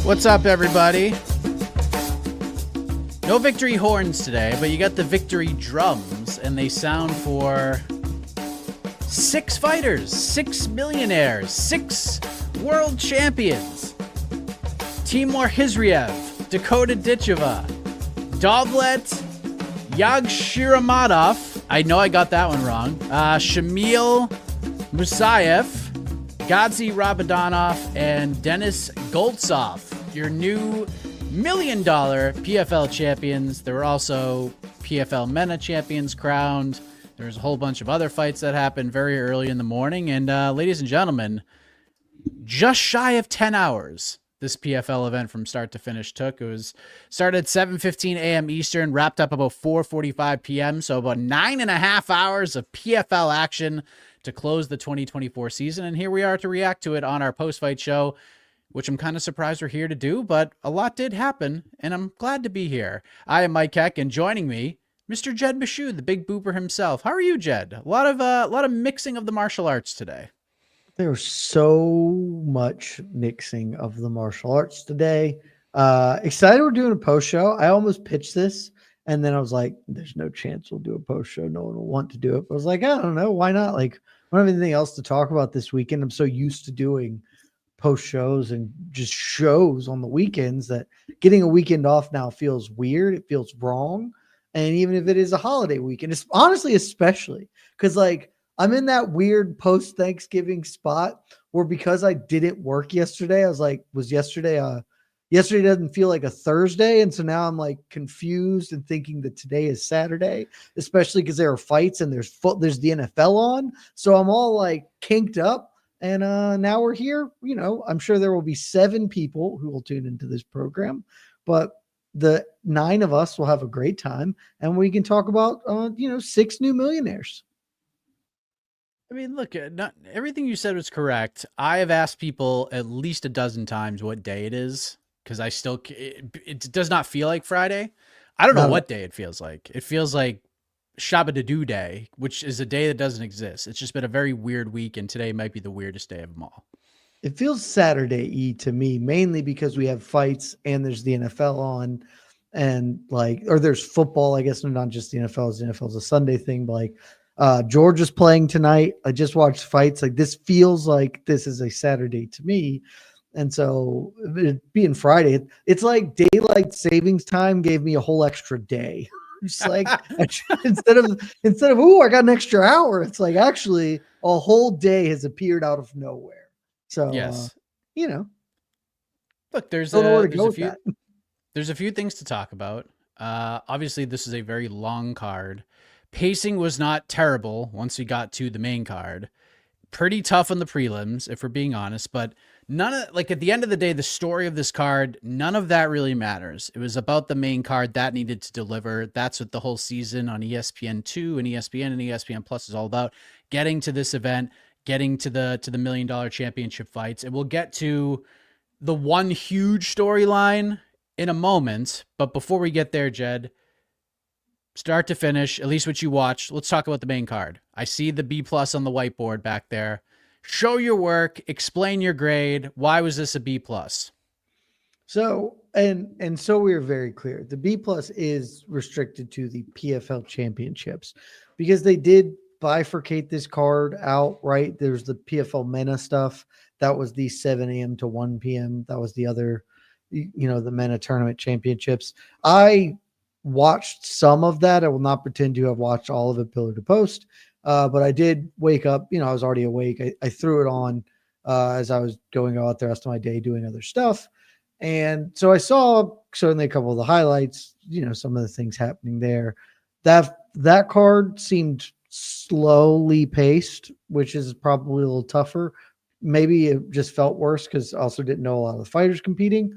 What's up, everybody? No victory horns today, but you got the victory drums, and they sound for 6 fighters, 6 millionaires, 6 world champions. Timur Hizriev, Dakota Ditcheva, Dovlet Yagshiramadov, I know I got that one wrong, Shamil Musayev, Gadzi Rabadanov, and Denis Goltsov, your new $1 million PFL champions. There were also PFL MENA champions crowned. There was a whole bunch of other fights that happened very early in the morning. And ladies and gentlemen, just shy of 10 hours this PFL event from start to finish took. It was started at 7:15 a.m. Eastern, wrapped up about 4:45 p.m. So about 9.5 hours of PFL action to close the 2024 season. And here we are to react to it on our post-fight show, which I'm kind of surprised we're here to do, but a lot did happen, and I'm glad to be here. I am Mike Keck, and joining me, Mr. Jed Meshew, the big booper himself. How are you, Jed? A lot of mixing of the martial arts today. There's so much mixing of the martial arts today. Excited we're doing a post show. I almost pitched this, and then I was like, there's no chance we'll do a post show. No one will want to do it. But I was like, I don't know. Why not? Like, I don't have anything else to talk about this weekend. I'm so used to doing post shows and just shows on the weekends that getting a weekend off now feels weird. It feels wrong. And even if it is a holiday weekend, it's honestly, especially because like I'm in that weird post Thanksgiving spot where because I didn't work yesterday, I was like, yesterday doesn't feel like a Thursday. And so now I'm like confused and thinking that today is Saturday, especially because there are fights and there's the NFL on. So I'm all like kinked up. And now we're here. You know, I'm sure there will be 7 people who will tune into this program, but the 9 of us will have a great time, and we can talk about 6 new millionaires. I mean, look, not everything you said was correct. I have asked people at least a dozen times what day it is because it does not feel like Friday. I don't know what day it feels like. It feels like Shabbat Day, which is a day that doesn't exist. It's just been a very weird week, and today might be the weirdest day of them all. It feels Saturday-y to me, mainly because we have fights and there's the NFL on, and or there's football. I guess not just the NFL. The NFL is a Sunday thing, but Georgia's playing tonight. I just watched fights. Like this feels like this is a Saturday to me. And so it being Friday, it's like daylight savings time gave me a whole extra day. It's like instead of I got an extra hour, it's like actually a whole day has appeared out of nowhere. So yes, look, there's a few things to talk about. Obviously, this is a very long card. Pacing was not terrible once we got to the main card. Pretty tough on the prelims, if we're being honest, but at the end of the day, the story of this card, none of that really matters. It was about the main card that needed to deliver. That's what the whole season on ESPN2 and ESPN Plus is all about. Getting to this event, getting to the $1 million championship fights. And we'll get to the one huge storyline in a moment. But before we get there, Jed, start to finish, at least what you watched, let's talk about the main card. I see the B+ on the whiteboard back there. Show your work, explain your grade. Why was this a B+? So, and so we are very clear. The B+ is restricted to the PFL championships because they did bifurcate this card out, right? There's the PFL MENA stuff. That was the 7 a.m. to 1 p.m. That was the other, the MENA tournament championships. I watched some of that. I will not pretend to have watched all of it pillar to post. But I did wake up, I was already awake. I threw it on as I was going out the rest of my day doing other stuff. And so I saw certainly a couple of the highlights, some of the things happening there. That card seemed slowly paced, which is probably a little tougher. Maybe it just felt worse because I also didn't know a lot of the fighters competing.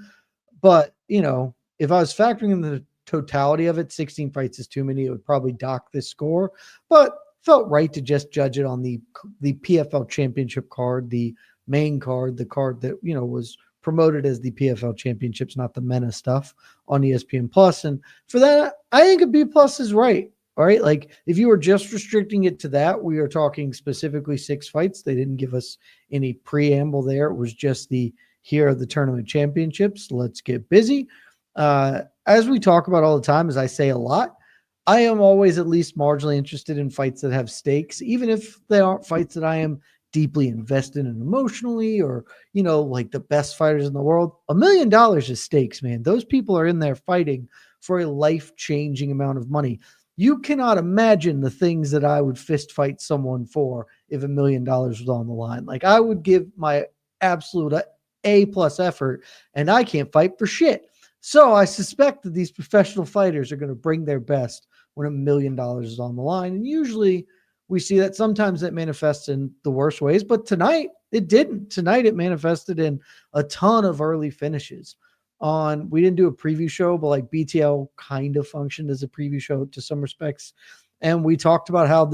But, if I was factoring in the totality of it, 16 fights is too many. It would probably dock this score. But felt right to just judge it on the PFL championship card, the main card, the card that, was promoted as the PFL championships, not the MENA stuff on ESPN Plus. And for that, I think a B+ is right. All right. Like if you were just restricting it to that, we are talking specifically 6 fights. They didn't give us any preamble there. It was just the Here are the tournament championships. Let's get busy. As we talk about all the time, as I say a lot, I am always at least marginally interested in fights that have stakes, even if they aren't fights that I am deeply invested in emotionally, or, like the best fighters in the world. $1 million is stakes, man. Those people are in there fighting for a life-changing amount of money. You cannot imagine the things that I would fist fight someone for if $1 million was on the line. Like, I would give my absolute A+ effort, and I can't fight for shit. So I suspect that these professional fighters are going to bring their best when $1 million is on the line. And usually we see that sometimes that manifests in the worst ways, but tonight it didn't. Tonight it manifested in a ton of early finishes. We didn't do a preview show, but like BTL kind of functioned as a preview show to some respects. And we talked about how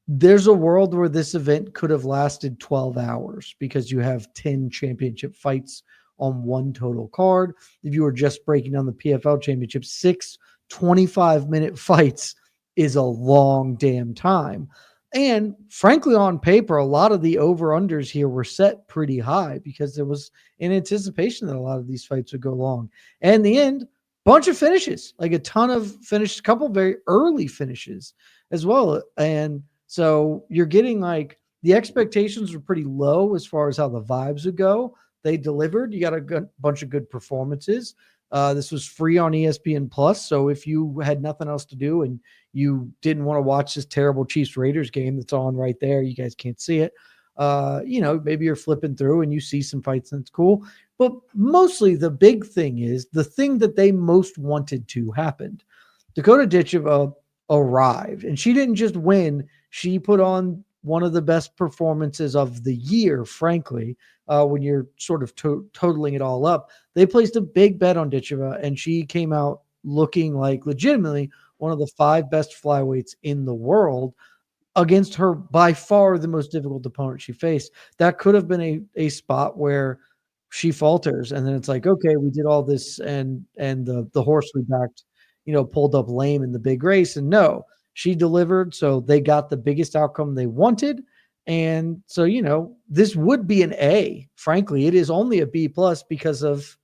there's a world where this event could have lasted 12 hours because you have 10 championship fights on one total card. If you were just breaking down the PFL championship, 6 25-minute fights is a long damn time. And frankly, on paper, a lot of the over-unders here were set pretty high because there was an anticipation that a lot of these fights would go long. And in the end, bunch of finishes, like a ton of finishes, a couple very early finishes as well. And so you're getting like the expectations were pretty low as far as how the vibes would go. They delivered. You got a bunch of good performances. This was free on ESPN Plus. So if you had nothing else to do and you didn't want to watch this terrible Chiefs Raiders game that's on right there, you guys can't see it. Maybe you're flipping through and you see some fights and it's cool. But mostly the big thing is the thing that they most wanted to happened. Dakota Ditcheva arrived, and she didn't just win. She put on one of the best performances of the year, frankly, when you're sort of totaling it all up. They placed a big bet on Ditcheva, and she came out looking like legitimately one of the 5 best flyweights in the world against her by far the most difficult opponent she faced. That could have been a spot where she falters, and then it's like, okay, we did all this, and the horse we backed, pulled up lame in the big race. And no, she delivered. So they got the biggest outcome they wanted. And so, this would be an A. Frankly, it is only a B+ because of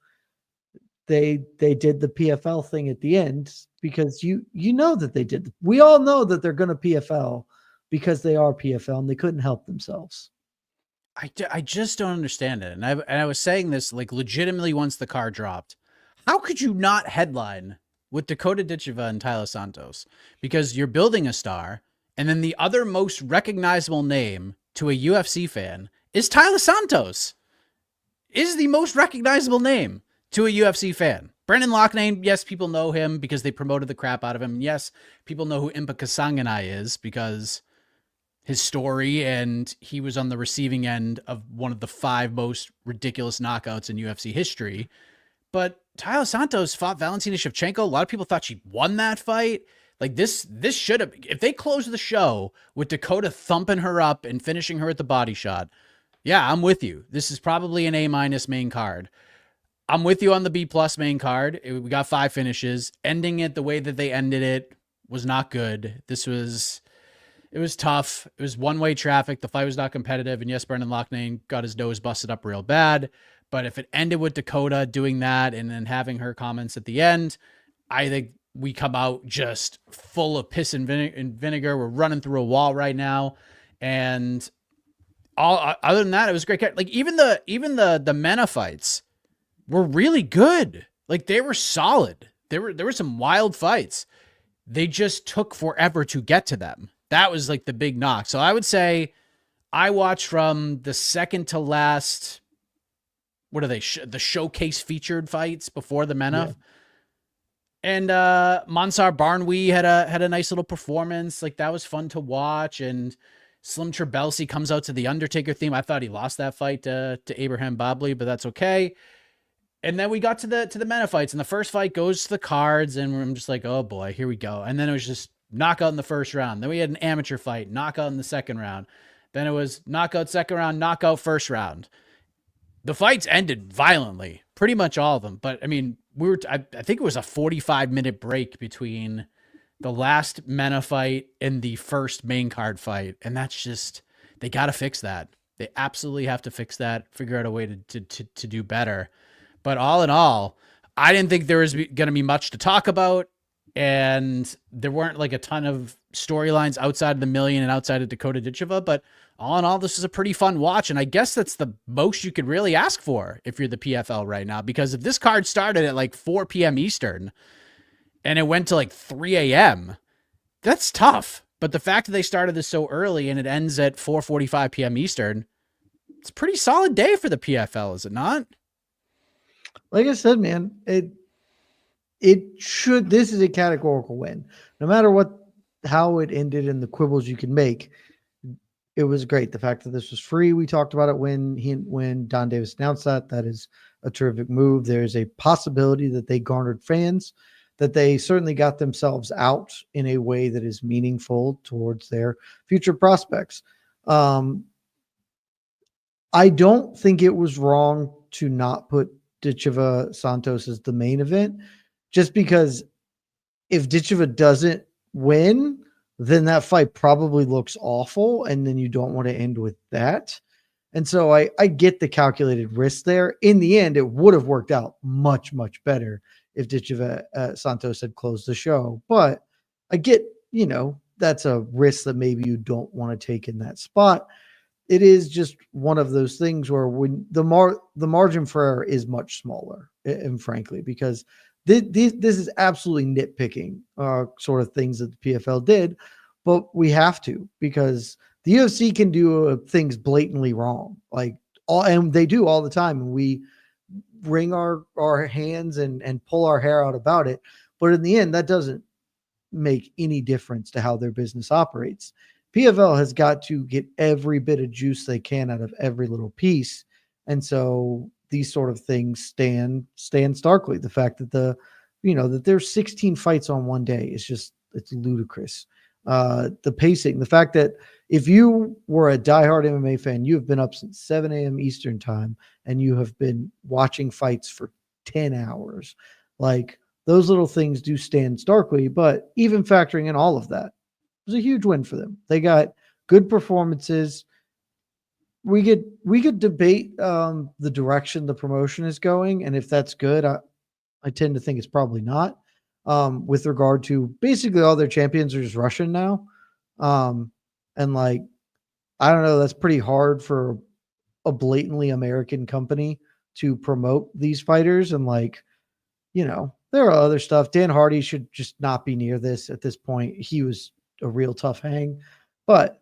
they did the PFL thing at the end, because you know that they did. We all know that they're going to PFL because they are PFL and they couldn't help themselves. I just don't understand it. And I was saying this like legitimately once the car dropped. How could you not headline with Dakota Ditcheva and Taila Santos? Because you're building a star, and then the other most recognizable name to a UFC fan is Taila Santos. Is the most recognizable name to a UFC fan. Brendan Loughnane, yes, people know him because they promoted the crap out of him. And yes, people know who Impa Kasanganay is because his story, and he was on the receiving end of one of the 5 most ridiculous knockouts in UFC history. But Taila Santos fought Valentina Shevchenko. A lot of people thought she won that fight. Like this should have, if they closed the show with Dakota thumping her up and finishing her at the body shot, yeah, I'm with you. This is probably an A- main card. I'm with you on the B+ main card. We got 5 finishes. Ending it the way that they ended it was not good. It was tough. It was one-way traffic. The fight was not competitive. And yes, Brendan Loughnane got his nose busted up real bad. But if it ended with Dakota doing that and then having her comments at the end, I think we come out just full of piss and vinegar. We're running through a wall right now. And all other than that, it was great. Like even the MENA fights were really good. Like they were solid. There were some wild fights. They just took forever to get to them. That was like the big knock. So I would say I watched from the second to last. What are they? The showcase featured fights before the MENA. Yeah. And Mansar Barnwi had a nice little performance. Like that was fun to watch. And Slim Trabelsi comes out to the Undertaker theme. I thought he lost that fight to Abraham Bobley, but that's okay. And then we got to the MENA fights, and the first fight goes to the cards, and I'm just like, oh boy, here we go. And then it was just knockout in the first round. Then we had an amateur fight, knockout in the second round. Then it was knockout second round, knockout first round. The fights ended violently, pretty much all of them. But I mean, I think it was a 45-minute break between the last MENA fight and the first main card fight. And that's just, they got to fix that. They absolutely have to fix that, figure out a way to do better. But all in all, I didn't think there was going to be much to talk about. And there weren't like a ton of storylines outside of the million and outside of Dakota Ditcheva. But all in all, this is a pretty fun watch. And I guess that's the most you could really ask for if you're the PFL right now. Because if this card started at like 4 p.m. Eastern and it went to like 3 a.m., that's tough. But the fact that they started this so early and it ends at 4:45 p.m. Eastern, it's a pretty solid day for the PFL, is it not? Like I said, man, it should. This is a categorical win. No matter how it ended and the quibbles you can make, it was great. The fact that this was free, we talked about it when Don Davis announced that. That is a terrific move. There is a possibility that they garnered fans, that they certainly got themselves out in a way that is meaningful towards their future prospects. I don't think it was wrong to not put Ditcheva Santos as the main event, just because if Ditcheva doesn't win, then that fight probably looks awful, and then you don't want to end with that. And so I get the calculated risk there. In the end, it would have worked out much, much better if Ditcheva Santos had closed the show. But I get, that's a risk that maybe you don't want to take in that spot. It is just one of those things where when the margin for error is much smaller, and frankly, because this is absolutely nitpicking sort of things that the PFL did, but we have to, because the UFC can do things blatantly wrong, and they do all the time, and we wring our hands and pull our hair out about it. But in the end, that doesn't make any difference to how their business operates. PFL has got to get every bit of juice they can out of every little piece. And so these sort of things stand starkly. The fact that that there's 16 fights on one day is it's ludicrous. The pacing, the fact that if you were a diehard MMA fan, you have been up since 7 a.m. Eastern time and you have been watching fights for 10 hours. Like, those little things do stand starkly, but even factoring in all of that, it was a huge win for them. They got good performances. We could debate the direction the promotion is going, and if that's good, I tend to think it's probably not. With regard to basically all their champions are just Russian now, and I don't know, that's pretty hard for a blatantly American company to promote these fighters, and there are other stuff. Dan Hardy should just not be near this at this point. He was a real tough hang, but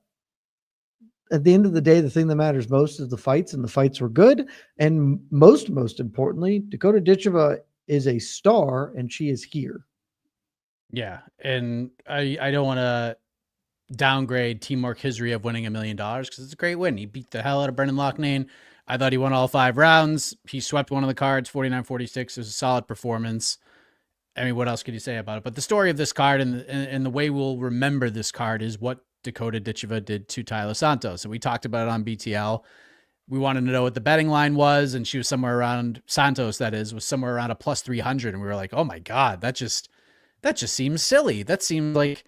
at the end of the day, the thing that matters most is the fights, and the fights were good. And most importantly, Dakota Ditcheva is a star, and she is here. Yeah, and I don't want to downgrade Timur Khizriev winning $1 million because it's a great win. He beat the hell out of Brendan Loughnane. I thought he won all 5 rounds. He swept one of the cards, 49-46. It was a solid performance. I mean, what else could you say about it? But the story of this card and the way we'll remember this card is what Dakota Ditcheva did to Taila Santos. And we talked about it on BTL. We wanted to know what the betting line was, and she was somewhere around, Santos, that is, was somewhere around a plus 300. And we were like, oh my God, that just seems silly. That seemed like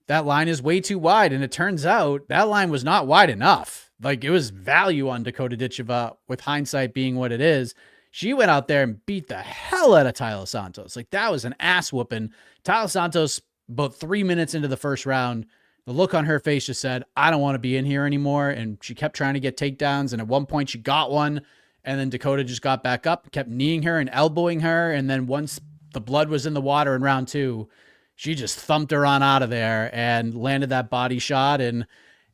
that line is way too wide. And it turns out that line was not wide enough. Like, it was value on Dakota Ditcheva, with hindsight being what it is. She went out there and beat the hell out of Taila Santos. Like, that was an ass whooping. Taila Santos, about 3 minutes into the first round, the look on her face just said, I don't want to be in here anymore. And she kept trying to get takedowns. And at one point she got one. And then Dakota just got back up, kept kneeing her and elbowing her. And then once the blood was in the water in round 2, she just thumped her on out of there and landed that body shot. And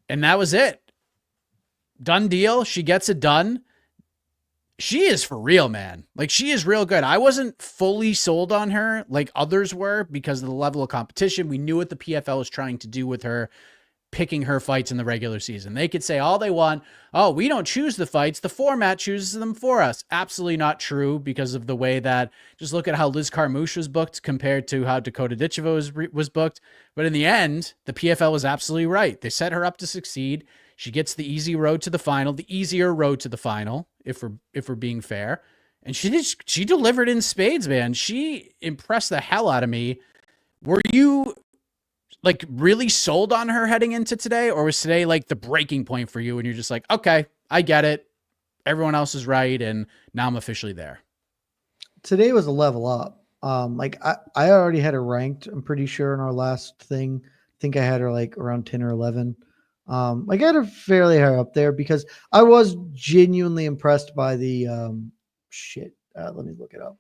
that was it. Done deal. She gets it done. She is for real, man. Like, she is real good. I wasn't fully sold on her like others were because of the level of competition. We knew what the PFL was trying to do with her, picking her fights in the regular season. They could say all they want. Oh, we don't choose the fights. The format chooses them for us. Absolutely not true, because of the way that, just look at how Liz Carmouche was booked compared to how Dakota Ditcheva was booked. But in the end, the PFL was absolutely right. They set her up to succeed. She gets the easy road to the final, the easier road to the final, if we're being fair. And she delivered in spades, man. She impressed the hell out of me. Were you like really sold on her heading into today, or was today like the breaking point for you and you're just like, okay, I get it. Everyone else is right. And now I'm officially there. Today was a level up. Like I already had her ranked, I'm pretty sure, in our last thing. I think I had her like around 10 or 11. Like I had her fairly high up there because I was genuinely impressed by the let me look it up.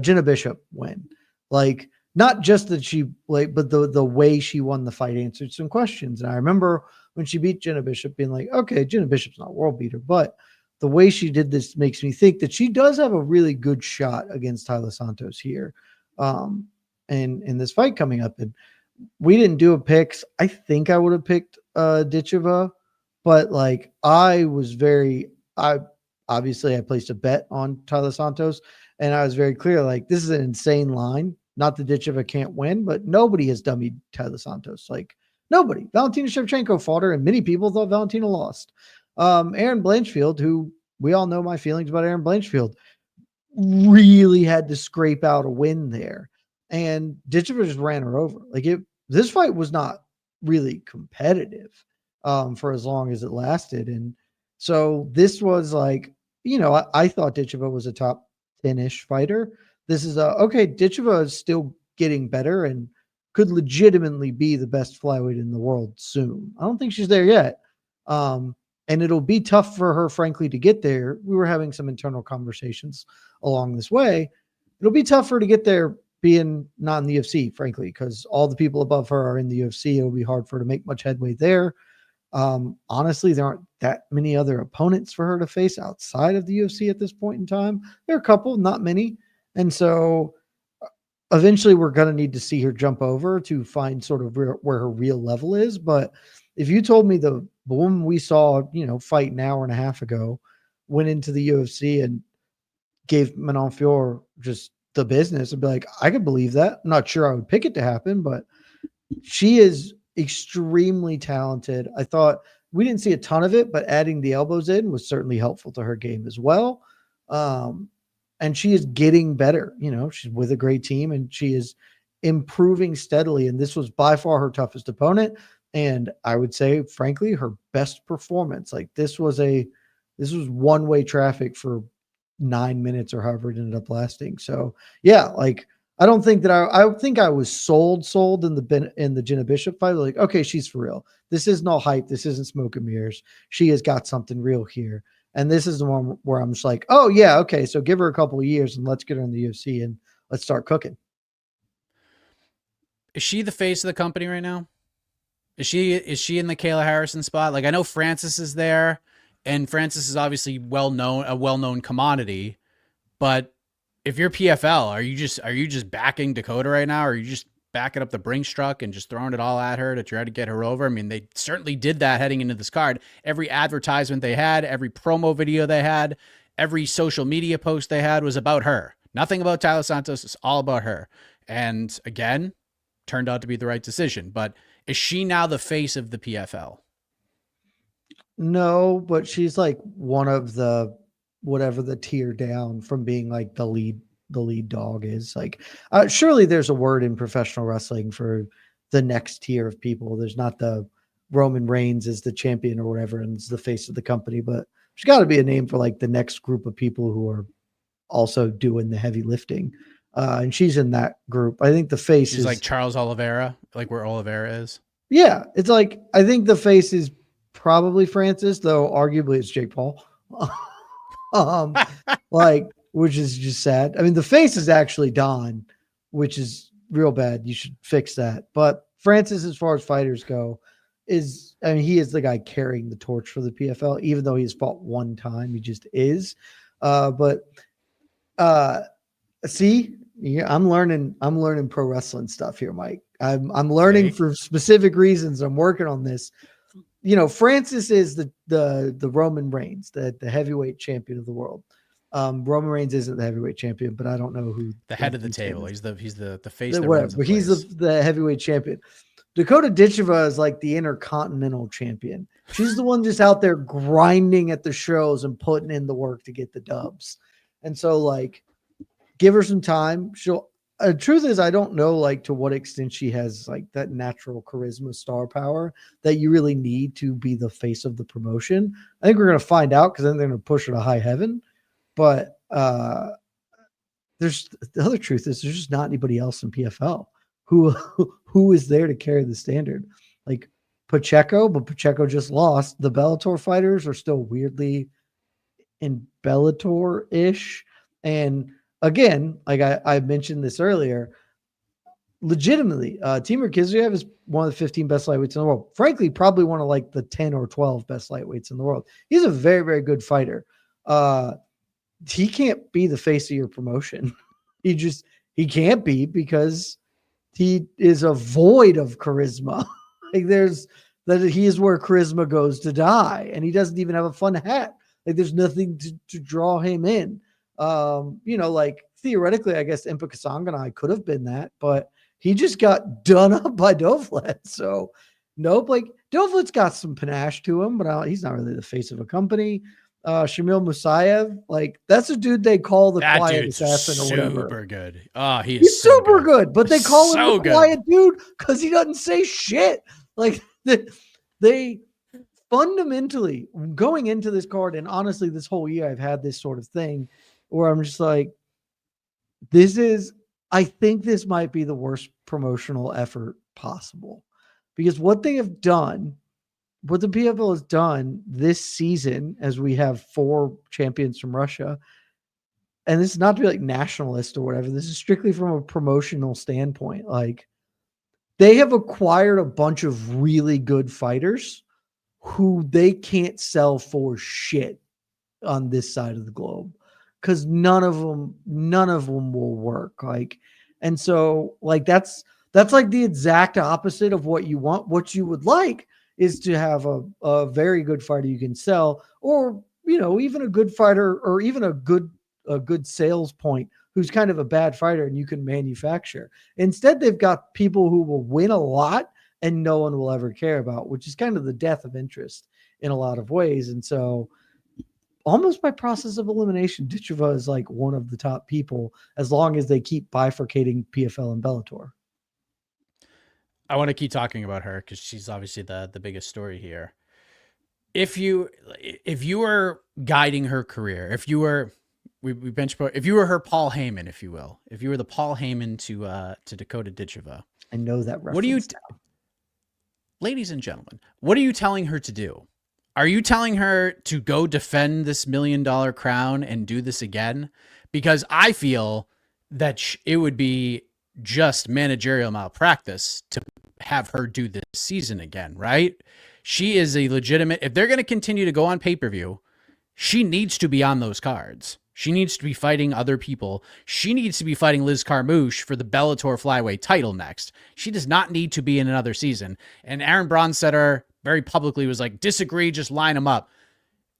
Jenna Bishop win. Like not just that she like, but the way she won the fight answered some questions. And I remember when she beat Jenna Bishop being like, okay, Jenna Bishop's not world beater, but the way she did this makes me think that she does have a really good shot against Taila Santos here. And in this fight coming up. And we didn't do a picks. I think I would have picked Ditcheva, but like I placed a bet on Taila Santos, and I was very clear, like, this is an insane line. Not that Ditcheva can't win, but nobody has dummied Taila Santos. Like, nobody. Valentina Shevchenko fought her, and many people thought Valentina lost. Aaron Blanchfield, who we all know my feelings about Aaron Blanchfield, really had to scrape out a win there. And Ditcheva just ran her over. Like, this fight was not really competitive for as long as it lasted. And so this was like, I thought Ditcheva was a top 10-ish fighter. This is okay. Ditcheva is still getting better and could legitimately be the best flyweight in the world soon. I don't think she's there yet. And it'll be tough for her, frankly, to get there. We were having some internal conversations along this way. It'll be tough for her to get there being not in the UFC, frankly, because all the people above her are in the UFC. It'll be hard for her to make much headway there. Honestly, there aren't that many other opponents for her to face outside of the UFC at this point in time. There are a couple, not many. And so eventually we're going to need to see her jump over to find sort of where her real level is. But if you told me the woman we saw, fight an hour and a half ago, went into the UFC and gave Manon Fior just the business, I'd be like, I could believe that. I'm not sure I would pick it to happen, but she is extremely talented. I thought we didn't see a ton of it, but adding the elbows in was certainly helpful to her game as well. And she is getting better. She's with a great team and she is improving steadily. And this was by far her toughest opponent. And I would say, frankly, her best performance. Like this was one-way traffic for 9 minutes or however it ended up lasting. So yeah, like I don't think that I think I was sold in the Jenna Bishop fight. Like, okay, she's for real. This isn't all hype. This isn't smoke and mirrors. She has got something real here. And this is the one where I'm just like, oh yeah, okay. So give her a couple of years and let's get her in the UFC and let's start cooking. Is she the face of the company right now? Is she in the Kayla Harrison spot? Like I know Francis is there, and Francis is obviously a well-known commodity. But if you're PFL, are you just backing Dakota right now? Or are you just backing up the Brinks truck and just throwing it all at her to try to get her over? I mean, they certainly did that heading into this card. Every advertisement they had, every promo video they had, every social media post they had was about her. Nothing about Taila Santos. It's all about her. And again, turned out to be the right decision. But is she now the face of the PFL? No, but she's like one of the whatever the tier down from being like the lead dog is. Like surely there's a word in professional wrestling for the next tier of people. There's not the Roman Reigns is the champion or whatever and it's the face of the company, but there's got to be a name for like the next group of people who are also doing the heavy lifting. And she's in that group. I think the face is like Charles Oliveira, like where Oliveira is. Yeah. It's like, I think the face is probably Francis, though arguably it's Jake Paul. Like, which is just sad. I mean, the face is actually Don, which is real bad. You should fix that. But Francis, as far as fighters go, he is the guy carrying the torch for the PFL, even though he's fought one time. He just is. See, yeah, I'm learning pro wrestling stuff here, Mike. I'm learning for specific reasons. I'm working on this. Francis is the Roman Reigns, the heavyweight champion of the world. Roman Reigns isn't the heavyweight champion, but I don't know who the head of the table. He's the face. Whatever. He's the heavyweight champion. Dakota Ditcheva is like the intercontinental champion. She's the one just out there grinding at the shows and putting in the work to get the dubs. And so, like, give her some time. truth is, I don't know like to what extent she has like that natural charisma, star power that you really need to be the face of the promotion. I think we're gonna find out because then they're gonna push her to high heaven. But there's the other truth is there's just not anybody else in PFL who is there to carry the standard. Like Pacheco, but Pacheco just lost. The Bellator fighters are still weirdly in Bellator-ish. And again, like I mentioned this earlier, legitimately, Timur Kizriev is one of the 15 best lightweights in the world. Frankly, probably one of like the 10 or 12 best lightweights in the world. He's a very, very good fighter. He can't be the face of your promotion. He can't be because he is a void of charisma. Like he is where charisma goes to die, and he doesn't even have a fun hat. Like there's nothing to draw him in. Like theoretically, I guess Impa Kasanganay could have been that, but he just got done up by Dovlet. So nope, like Dovlet's got some panache to him, but he's not really the face of a company. Shamil Musayev, like that's a dude they call the quiet assassin or whatever. Super good. Oh, he's so super good, but they call him the quiet dude because he doesn't say shit. Like they fundamentally going into this card, and honestly, this whole year I've had this sort of thing where I'm just like, I think this might be the worst promotional effort possible because what they have done, what the PFL has done this season, as we have 4 champions from Russia, and this is not to be like nationalist or whatever, this is strictly from a promotional standpoint. Like they have acquired a bunch of really good fighters who they can't sell for shit on this side of the globe because none of them will work. Like, and so like that's like the exact opposite of what you want. What you would like is to have a very good fighter you can sell, or even a good fighter, or even a good sales point who's kind of a bad fighter and you can manufacture. Instead, they've got people who will win a lot and no one will ever care about, which is kind of the death of interest in a lot of ways. And so almost by process of elimination, Ditcheva is like one of the top people as long as they keep bifurcating PFL and Bellator. I want to keep talking about her because she's obviously the biggest story here. If you were guiding her career, if you were if you were her Paul Heyman, if you will, if you were the Paul Heyman to Dakota Ditcheva, I know that reference. What do you, ladies and gentlemen, what are you telling her to do? Are you telling her to go defend this $1 million crown and do this again? Because I feel that it would be just managerial malpractice to have her do this season again, right? She is a legitimate, if they're going to continue to go on pay-per-view, she needs to be on those cards. She needs to be fighting other people. She needs to be fighting Liz Carmouche for the Bellator flyweight title next. She does not need to be in another season. And Aaron Bronstetter very publicly was like, disagree, just line them up.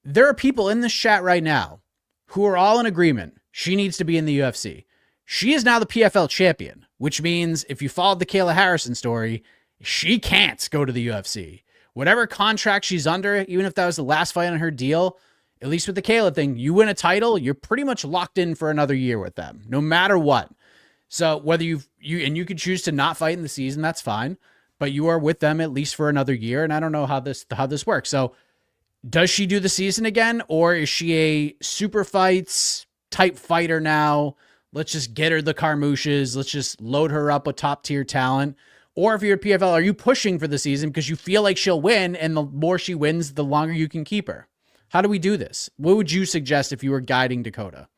There are people in this chat right now who are all in agreement. She needs to be in the UFC. She is now the PFL champion, which means if you followed the Kayla Harrison story, she can't go to the UFC. Whatever contract she's under, even if that was the last fight on her deal, at least with the Kayla thing, you win a title, you're pretty much locked in for another year with them, no matter what. So whether you could choose to not fight in the season, that's fine, but you are with them at least for another year. And I don't know how this works. So does she do the season again, or is she a super fights type fighter now? Let's just get her the Carmouches. Let's just load her up with top tier talent. Or if you're at PFL, are you pushing for the season because you feel like she'll win, and the more she wins, the longer you can keep her? How do we do this? What would you suggest if you were guiding Dakota?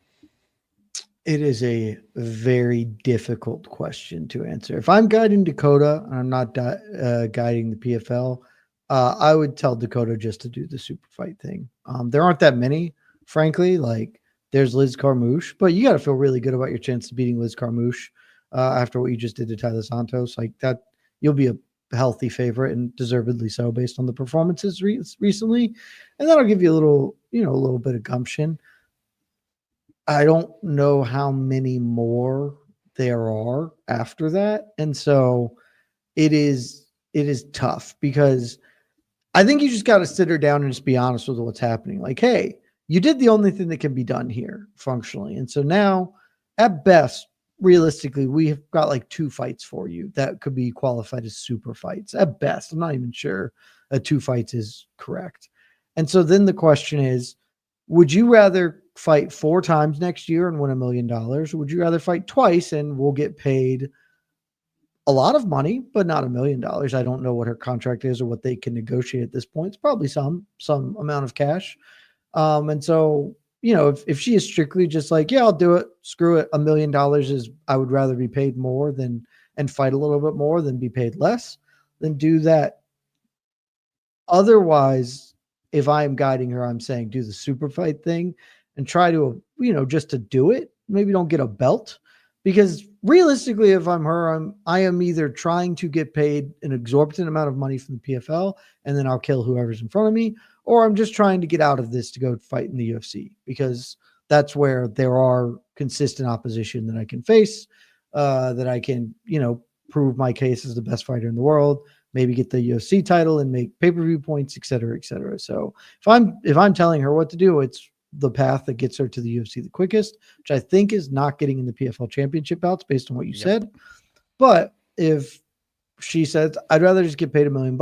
It is a very difficult question to answer. If I'm guiding Dakota and I'm not guiding the PFL, I would tell Dakota just to do the super fight thing. There aren't that many, frankly. Like there's Liz Carmouche, but you got to feel really good about your chance of beating Liz Carmouche after what you just did to Taila Santos. Like that, you'll be a healthy favorite, and deservedly so based on the performances recently. And that'll give you a little bit of gumption. I don't know how many more there are after that. And so it is tough because I think you just got to sit her down and just be honest with what's happening. Like, hey, you did the only thing that can be done here functionally. And so now at best, realistically, we've got like 2 fights for you that could be qualified as super fights at best. I'm not even sure 2 fights is correct. And so then the question is, would you rather fight 4 times next year and win $1 million? Or would you rather fight twice and we'll get paid a lot of money, but not $1 million? I don't know what her contract is or what they can negotiate at this point. It's probably some amount of cash. And so, if she is strictly just like, yeah, I'll do it, screw it, $1 million is, I would rather be paid more than, and fight a little bit more than be paid less, then do that. Otherwise, if I'm guiding her, I'm saying do the super fight thing and try to, just to do it. Maybe don't get a belt, because realistically, if I'm her, I am either trying to get paid an exorbitant amount of money from the PFL and then I'll kill whoever's in front of me, or I'm just trying to get out of this to go fight in the UFC, because that's where there are consistent opposition that I can face, that I can, prove my case as the best fighter in the world, maybe get the UFC title and make pay-per-view points, et cetera, et cetera. So if I'm telling her what to do, it's the path that gets her to the UFC the quickest, which I think is not getting in the PFL championship bouts based on what you said. But if she says, I'd rather just get paid $1 million,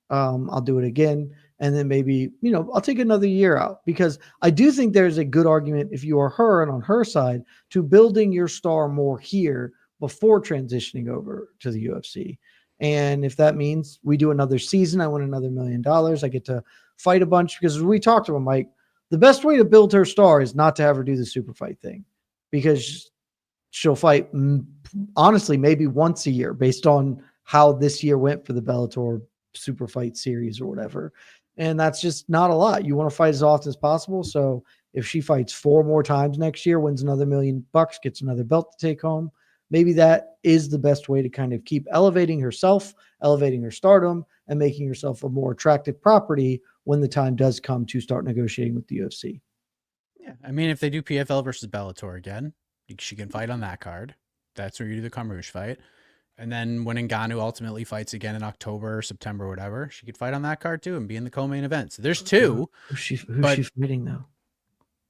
I'll do it again. And then maybe, I'll take another year out, because I do think there's a good argument, if you are her and on her side, to building your star more here before transitioning over to the UFC. And if that means we do another season, I win another $1 million, I get to fight a bunch, because we talked about, Mike, the best way to build her star is not to have her do the super fight thing, because she'll fight, honestly, maybe once a year based on how this year went for the Bellator super fight series or whatever. And that's just not a lot. You want to fight as often as possible. So if she fights 4 more times next year, wins another $1 million, gets another belt to take home, maybe that is the best way to kind of keep elevating herself, elevating her stardom, and making herself a more attractive property when the time does come to start negotiating with the UFC. Yeah. I mean, if they do PFL versus Bellator again, she can fight on that card. That's where you do the Carmouche fight. And then when Ngannou ultimately fights again in October or September or whatever, she could fight on that card too and be in the co-main event. So there's 2. Who's she fighting though?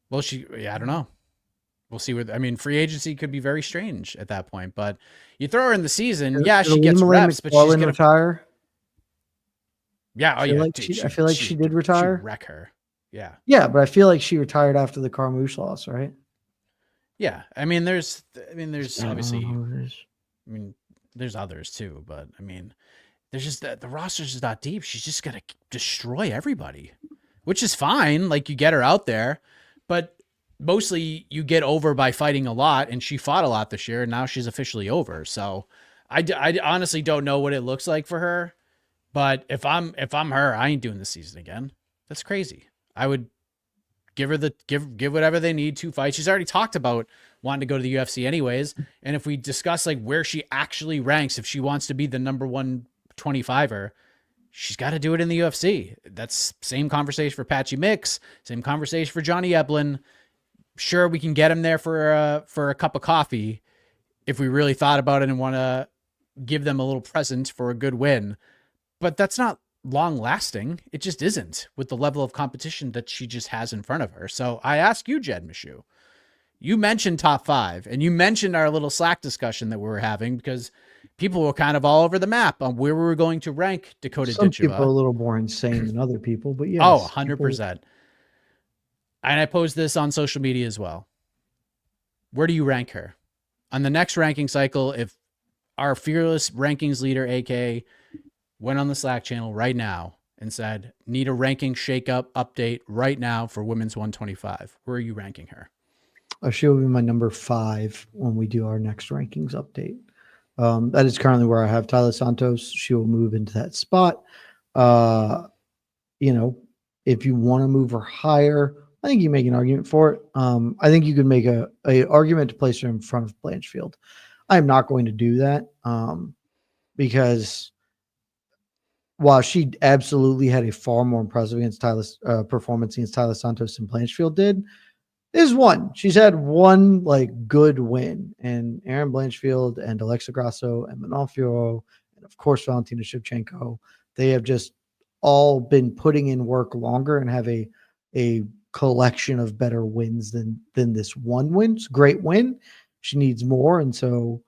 Well, I don't know. We'll see free agency could be very strange at that point, but you throw her in the season. Yeah, she gets reps, but she's going to retire. Yeah. I feel like she did retire. She'd wreck her. Yeah. Yeah. But I feel like she retired after the Carmouche loss, right? Yeah. There's obviously, there's others too, but there's just the roster's just not deep. She's just going to destroy everybody, which is fine. Like, you get her out there, but mostly you get over by fighting a lot, and she fought a lot this year, and now she's officially over. So I honestly don't know what it looks like for her, but if I'm her, I ain't doing this season again. That's crazy. I would give her give whatever they need, 2 fights. She's already talked about wanting to go to the UFC anyways. And if we discuss like where she actually ranks, if she wants to be the number 125er, she's got to do it in the UFC. That's same conversation for Patchy Mix, same conversation for Johnny Eblin. Sure, we can get him there for a cup of coffee if we really thought about it and want to give them a little present for a good win. But that's not long lasting. It just isn't, with the level of competition that she just has in front of her. So I ask you, Jed Meshew, you mentioned top 5, and you mentioned our little Slack discussion that we were having, because people were kind of all over the map on where we were going to rank Dakota Ditcheva. Some people are a little more insane than other people, but yes. 100%. And I posed this on social media as well. Where do you rank her? On the next ranking cycle, if our fearless rankings leader, AK, went on the Slack channel right now and said, need a ranking shakeup update right now for women's 125, where are you ranking her? She'll be my number 5 when we do our next rankings update. That is currently where I have Taila Santos. She will move into that spot. If you want to move her higher, I think you make an argument for it. I think you could make a argument to place her in front of Blanchfield. I'm not going to do that because while she absolutely had a far more impressive performance against Taila Santos than Blanchfield did, she's had one like good win, and Erin Blanchfield and Alexa Grasso and Manon Fiorot and of course Valentina Shevchenko, they have just all been putting in work longer and have a collection of better wins than this one win. It's a great win. she needs more. And so,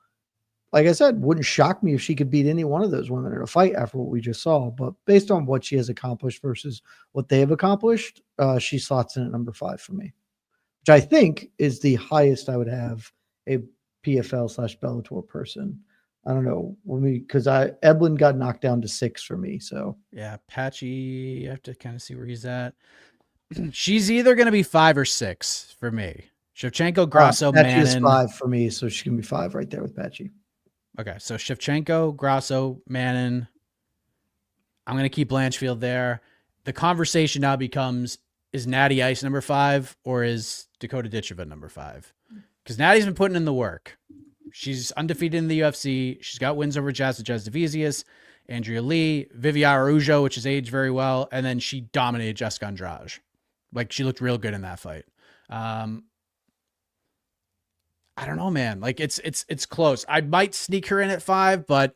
like I said, wouldn't shock me if she could beat any one of those women in a fight after what we just saw. But based on what she has accomplished versus what they have accomplished, she slots in at number 5 for me, which I think is the highest I would have a PFL/Bellator person. I don't know, because Eblin got knocked down to 6 for me. So yeah, Patchy, I have to kind of see where he's at. She's either going to be 5 or 6 for me. Shevchenko, Grasso, Patchy is Manin. 5 for me, so she can be 5 right there with Patchy. Okay, so Shevchenko, Grasso, Manin. I'm going to keep Blanchfield there. The conversation now becomes, is Natty Ice number 5 or is Dakota Ditcheva number 5? Because Natty's been putting in the work. She's undefeated in the UFC. She's got wins over Jasudavicius, Andrea Lee, Viviane Araújo, which has aged very well, and then she dominated Jessica Andrade. Like, she looked real good in that fight. I don't know, man. Like, it's close. I might sneak her in at 5, but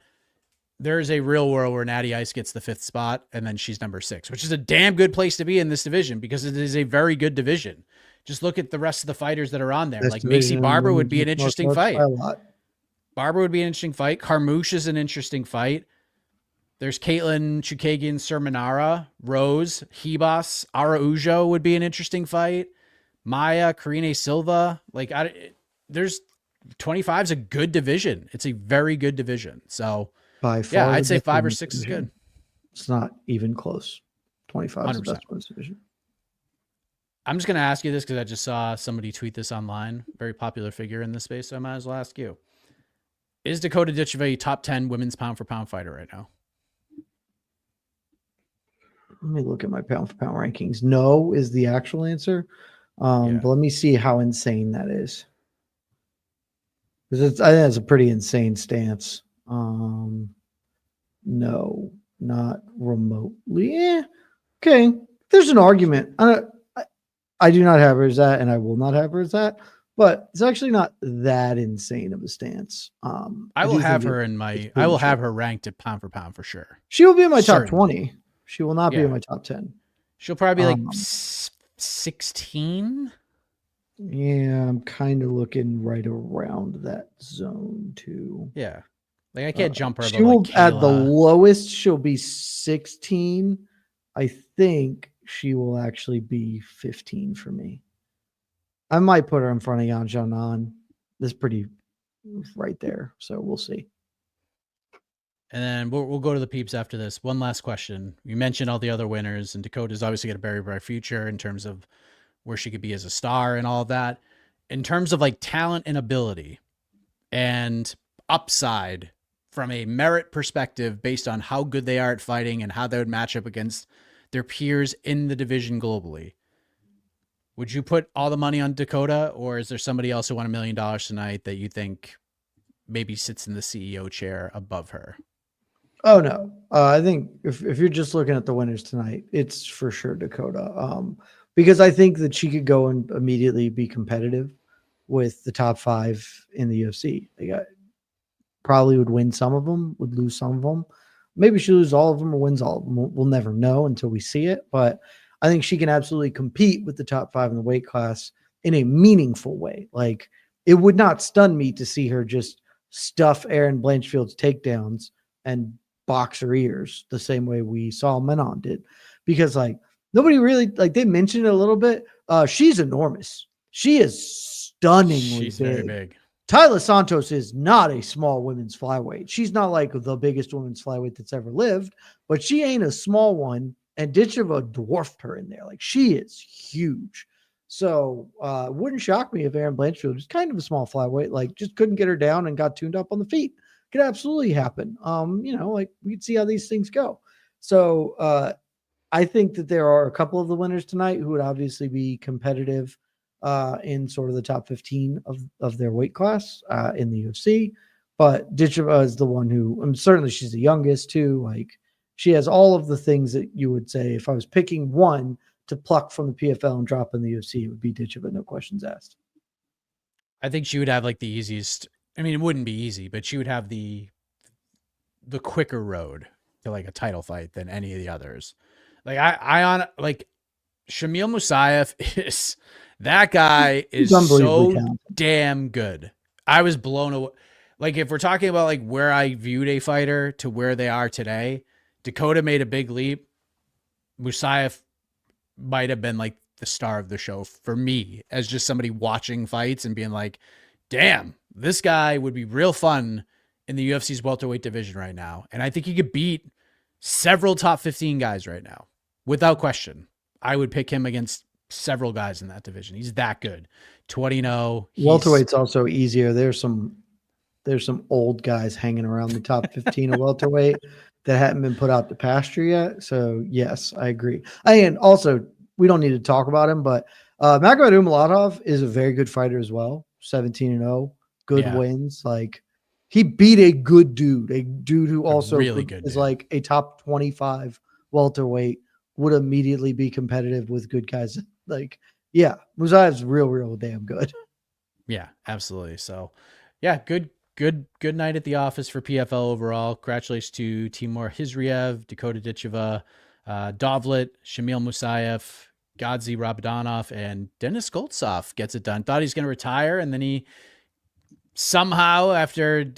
there's a real world where Natty Ice gets the 5th spot, and then she's number 6, which is a damn good place to be in this division because it is a very good division. Just look at the rest of the fighters that are on there. Like Macy Barber would be an interesting fight. Barber would be an interesting fight. Carmouche is an interesting fight. There's Caitlin Chukagian, Sermonara, Rose, Hibas, Araujo would be an interesting fight. Maya, Karine Silva. Like, there's 25 is a good division. It's a very good division. So, by far, yeah, I'd say 5 or 6 is good. It's not even close. 25 is the best women's division. I'm just going to ask you this because I just saw somebody tweet this online. Very popular figure in this space, so I might as well ask you. Is Dakota Ditcheva a top 10 women's pound-for-pound fighter right now? Let me look at my pound-for-pound rankings. No is the actual answer. But let me see how insane that is. Because I think that's a pretty insane stance. No, not remotely. Okay. There's an argument. I do not have her as that, and I will not have her as that. But it's actually not that insane of a stance. I will have her in my. I will have her ranked at pound for pound for sure. She will be in my top 20. She will not be in my top 10. She'll probably be like 16. Yeah, I'm kind of looking right around that zone too. Yeah, like I can't jump her. She will like at the lowest. She'll be 16. I think she will actually be 15 for me. I might put her in front of Yan Xiaonan. That's pretty right there. So we'll see. And then we'll go to the peeps after this. One last question. You mentioned all the other winners, and Dakota's obviously got a very bright future in terms of where she could be as a star and all of that. In terms of like talent and ability and upside from a merit perspective based on how good they are at fighting and how they would match up against their peers in the division globally, would you put all the money on Dakota, or is there somebody else who won $1 million tonight that you think maybe sits in the CEO chair above her? Oh, no. I think if you're just looking at the winners tonight, it's for sure Dakota. Because I think that she could go and immediately be competitive with the top 5 in the UFC. Probably would win some of them, would lose some of them. Maybe she loses all of them or wins all of them. We'll never know until we see it. But I think she can absolutely compete with the top 5 in the weight class in a meaningful way. Like, it would not stun me to see her just stuff Erin Blanchfield's takedowns and box her ears the same way we saw Menon did. Because, like, nobody really, like, they mentioned it a little bit. She's enormous. She is stunningly She's very big. Taila Santos is not a small women's flyweight. She's not like the biggest women's flyweight that's ever lived, but she ain't a small one. And Ditcheva dwarfed her in there. Like, she is huge. So it wouldn't shock me if Erin Blanchfield was kind of a small flyweight, like just couldn't get her down and got tuned up on the feet. Could absolutely happen. Like we could see how these things go. So I think that there are a couple of the winners tonight who would obviously be competitive in sort of the top 15 of their weight class in the UFC. But Ditcheva is the one who, and certainly she's the youngest too. Like, she has all of the things that you would say if I was picking one to pluck from the PFL and drop in the UFC, it would be Ditcheva, no questions asked. I think she would have like the easiest. I mean, it wouldn't be easy, but she would have the quicker road to like a title fight than any of the others. Like like Shamil Musayev is that guy is so damn good. I was blown away. Like, if we're talking about like where I viewed a fighter to where they are today, Dakota made a big leap. Musayev might have been like the star of the show for me as just somebody watching fights and being like, damn, this guy would be real fun in the UFC's welterweight division right now. And I think he could beat several top 15 guys right now without question. I would pick him against several guys in that division. He's that good. 20-0. Welterweight's also easier. There's some old guys hanging around the top 15 of welterweight that haven't been put out to pasture yet. So yes, I agree. And also, we don't need to talk about him, but Magomedov is a very good fighter as well. 17-0, good wins. Like, he beat a good dude, a dude who also really good is dude. like a top 25 welterweight, would immediately be competitive with good guys. Like, yeah, Musayev's real damn good. Yeah, absolutely. So yeah, good night at the office for PFL overall. Congratulations to Timur Hizriev, Dakota Ditcheva, Dovlet, Shamil Musayev, Gadzi Rabadanov, and Denis Goltsov gets it done. Thought he's going to retire, and then he somehow, after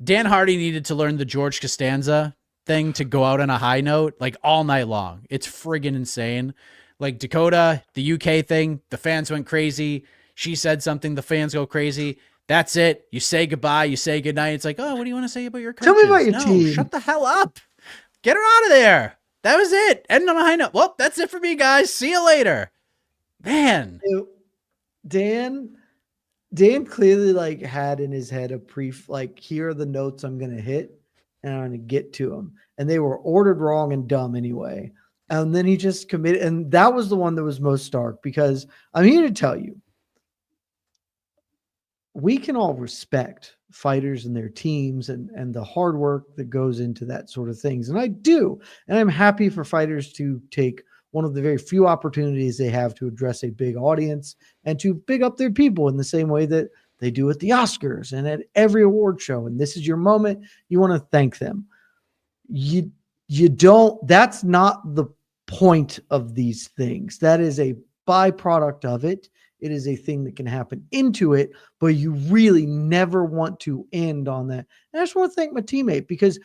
Dan Hardy needed to learn the George Costanza thing to go out on a high note, like all night long. It's friggin' insane. Like Dakota, the UK thing, the fans went crazy. She said something, the fans go crazy. That's it. You say goodbye. You say goodnight. It's like, oh, what do you want to say about your coaches? Tell me about your team. Shut the hell up. Get her out of there. That was it. End on a high note. Well, that's it for me, guys. See you later. Man. Dan clearly like had in his head a like, here are the notes I'm going to hit and I'm going to get to them. And they were ordered wrong and dumb anyway. And then he just committed. And that was the one that was most stark, because I'm here to tell you, we can all respect fighters and their teams and the hard work that goes into that sort of things. And I do. And I'm happy for fighters to take one of the very few opportunities they have to address a big audience and to big up their people in the same way that they do at the Oscars and at every award show. And this is your moment. You want to thank them. You don't, that's not the point of these things. That is a byproduct of it. It is a thing that can happen into it, but you really never want to end on that. And I just want to thank my teammate, because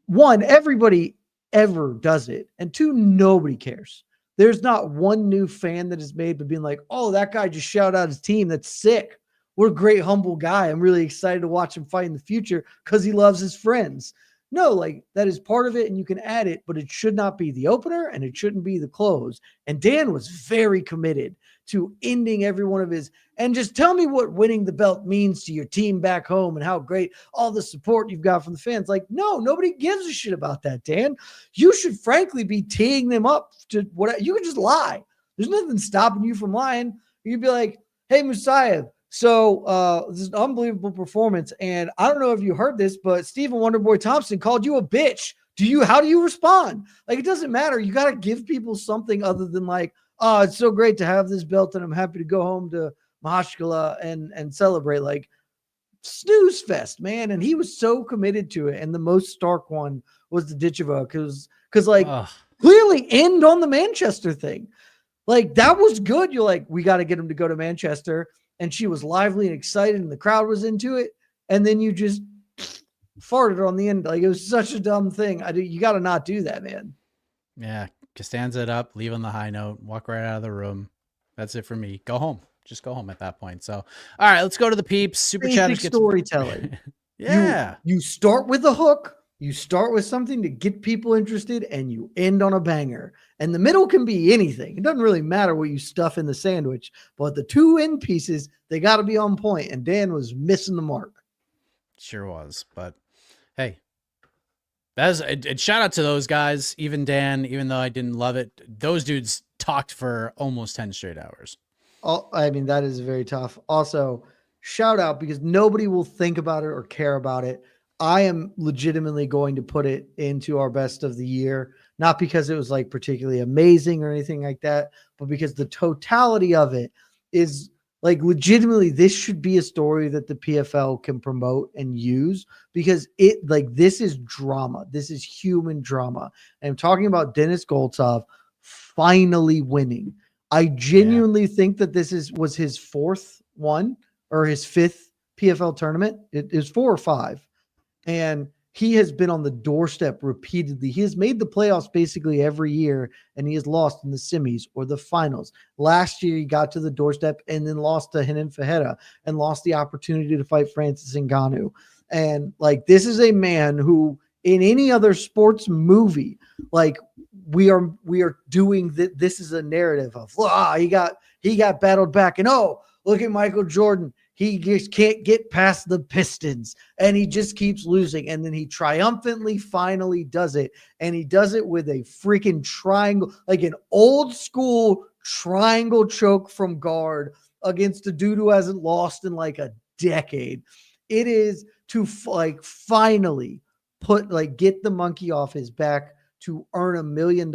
one, everybody ever does it. And two, nobody cares. There's not one new fan that is made by being like, oh, that guy just shouted out his team. That's sick. What a great, humble guy. I'm really excited to watch him fight in the future because he loves his friends. No, like, that is part of it and you can add it, but it should not be the opener and it shouldn't be the close. And Dan was very committed to ending every one of his, and just tell me what winning the belt means to your team back home and how great all the support you've got from the fans. Like, no, nobody gives a shit about that, Dan. You should frankly be teeing them up to what you can just lie. There's nothing stopping you from lying. You'd be like, hey, Musayev, so this is an unbelievable performance. And I don't know if you heard this, but Stephen Wonderboy Thompson called you a bitch. How do you respond? Like, it doesn't matter. You got to give people something other than like, oh, it's so great to have this belt and I'm happy to go home to Mahashkala and celebrate. Like, snooze fest, man. And he was so committed to it. And the most stark one was the Ditcheva, because like, clearly end on the Manchester thing. Like, that was good. You're like, we got to get him to go to Manchester. And she was lively and excited and the crowd was into it. And then you just farted on the end. Like, it was such a dumb thing. You got to not do that, man. Yeah. Costanza it up, leave on the high note, walk right out of the room. That's it for me. Go home. Just go home at that point. So, all right, let's go to the peeps. Super chatters. Storytelling. Yeah. You start with a hook. You start with something to get people interested and you end on a banger. And the middle can be anything. It doesn't really matter what you stuff in the sandwich, but the two end pieces, they got to be on point. And Dan was missing the mark. Sure was. But hey, and shout out to those guys, even Dan, even though I didn't love it. Those dudes talked for almost 10 straight hours. I mean, that is very tough. Also, shout out, because nobody will think about it or care about it. I am legitimately going to put it into our best of the year, not because it was like particularly amazing or anything like that, but because the totality of it is like, legitimately, this should be a story that the PFL can promote and use, because this is drama. This is human drama. And I'm talking about Denis Goltsov finally winning. I genuinely think that this was his fourth one or his fifth PFL tournament. It is 4 or 5. And he has been on the doorstep repeatedly. He has made the playoffs basically every year, and he has lost in the semis or the finals. Last year, he got to the doorstep and then lost to Renan Fajeda and lost the opportunity to fight Francis Ngannou. And like, this is a man who, in any other sports movie, like we are doing that. This is a narrative of he got battled back, and oh, look at Michael Jordan. He just can't get past the Pistons, and he just keeps losing. And then he triumphantly finally does it. And he does it with a freaking triangle, like an old school triangle choke from guard against a dude who hasn't lost in like a decade. It is to finally get the monkey off his back to earn $1 million,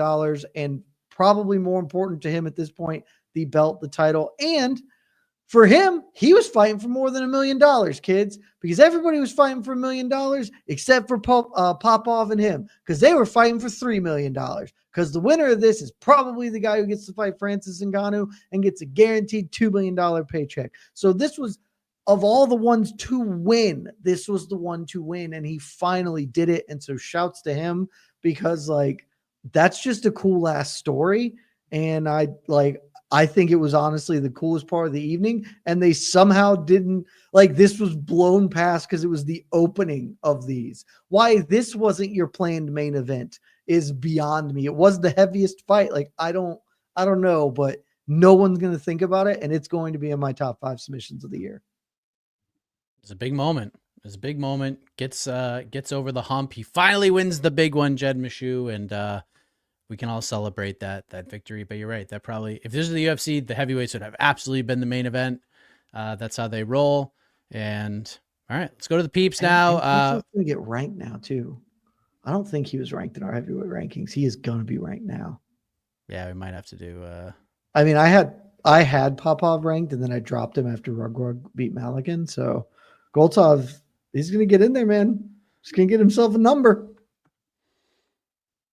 and probably more important to him at this point, the belt, the title. And for him, he was fighting for more than $1 million, kids, because everybody was fighting for $1 million except for Popov and him, because they were fighting for $3 million. Because the winner of this is probably the guy who gets to fight Francis Ngannou and gets a guaranteed $2 million paycheck. So this was, of all the ones to win, this was the one to win, and he finally did it. And so shouts to him, because like, that's just a cool ass story. And I think it was honestly the coolest part of the evening, and they somehow didn't, like, this was blown past because it was the opening of these. Why this wasn't your planned main event is beyond me. It was the heaviest fight. Like, I don't know, but no one's going to think about it, and it's going to be in my top 5 submissions of the year. It's a big moment. It's a big moment. Gets over the hump. He finally wins the big one, Jed Meshew, and we can all celebrate that victory. But you're right. That probably, if this is the UFC, the heavyweights would have absolutely been the main event. That's how they roll. And all right, let's go to the peeps now. He's going to get ranked now too. I don't think he was ranked in our heavyweight rankings. He is going to be ranked now. Yeah, we might have to do. I mean, I had Popov ranked, and then I dropped him after Rug beat Malikan. So Goltsov, he's going to get in there, man. He's going to get himself a number.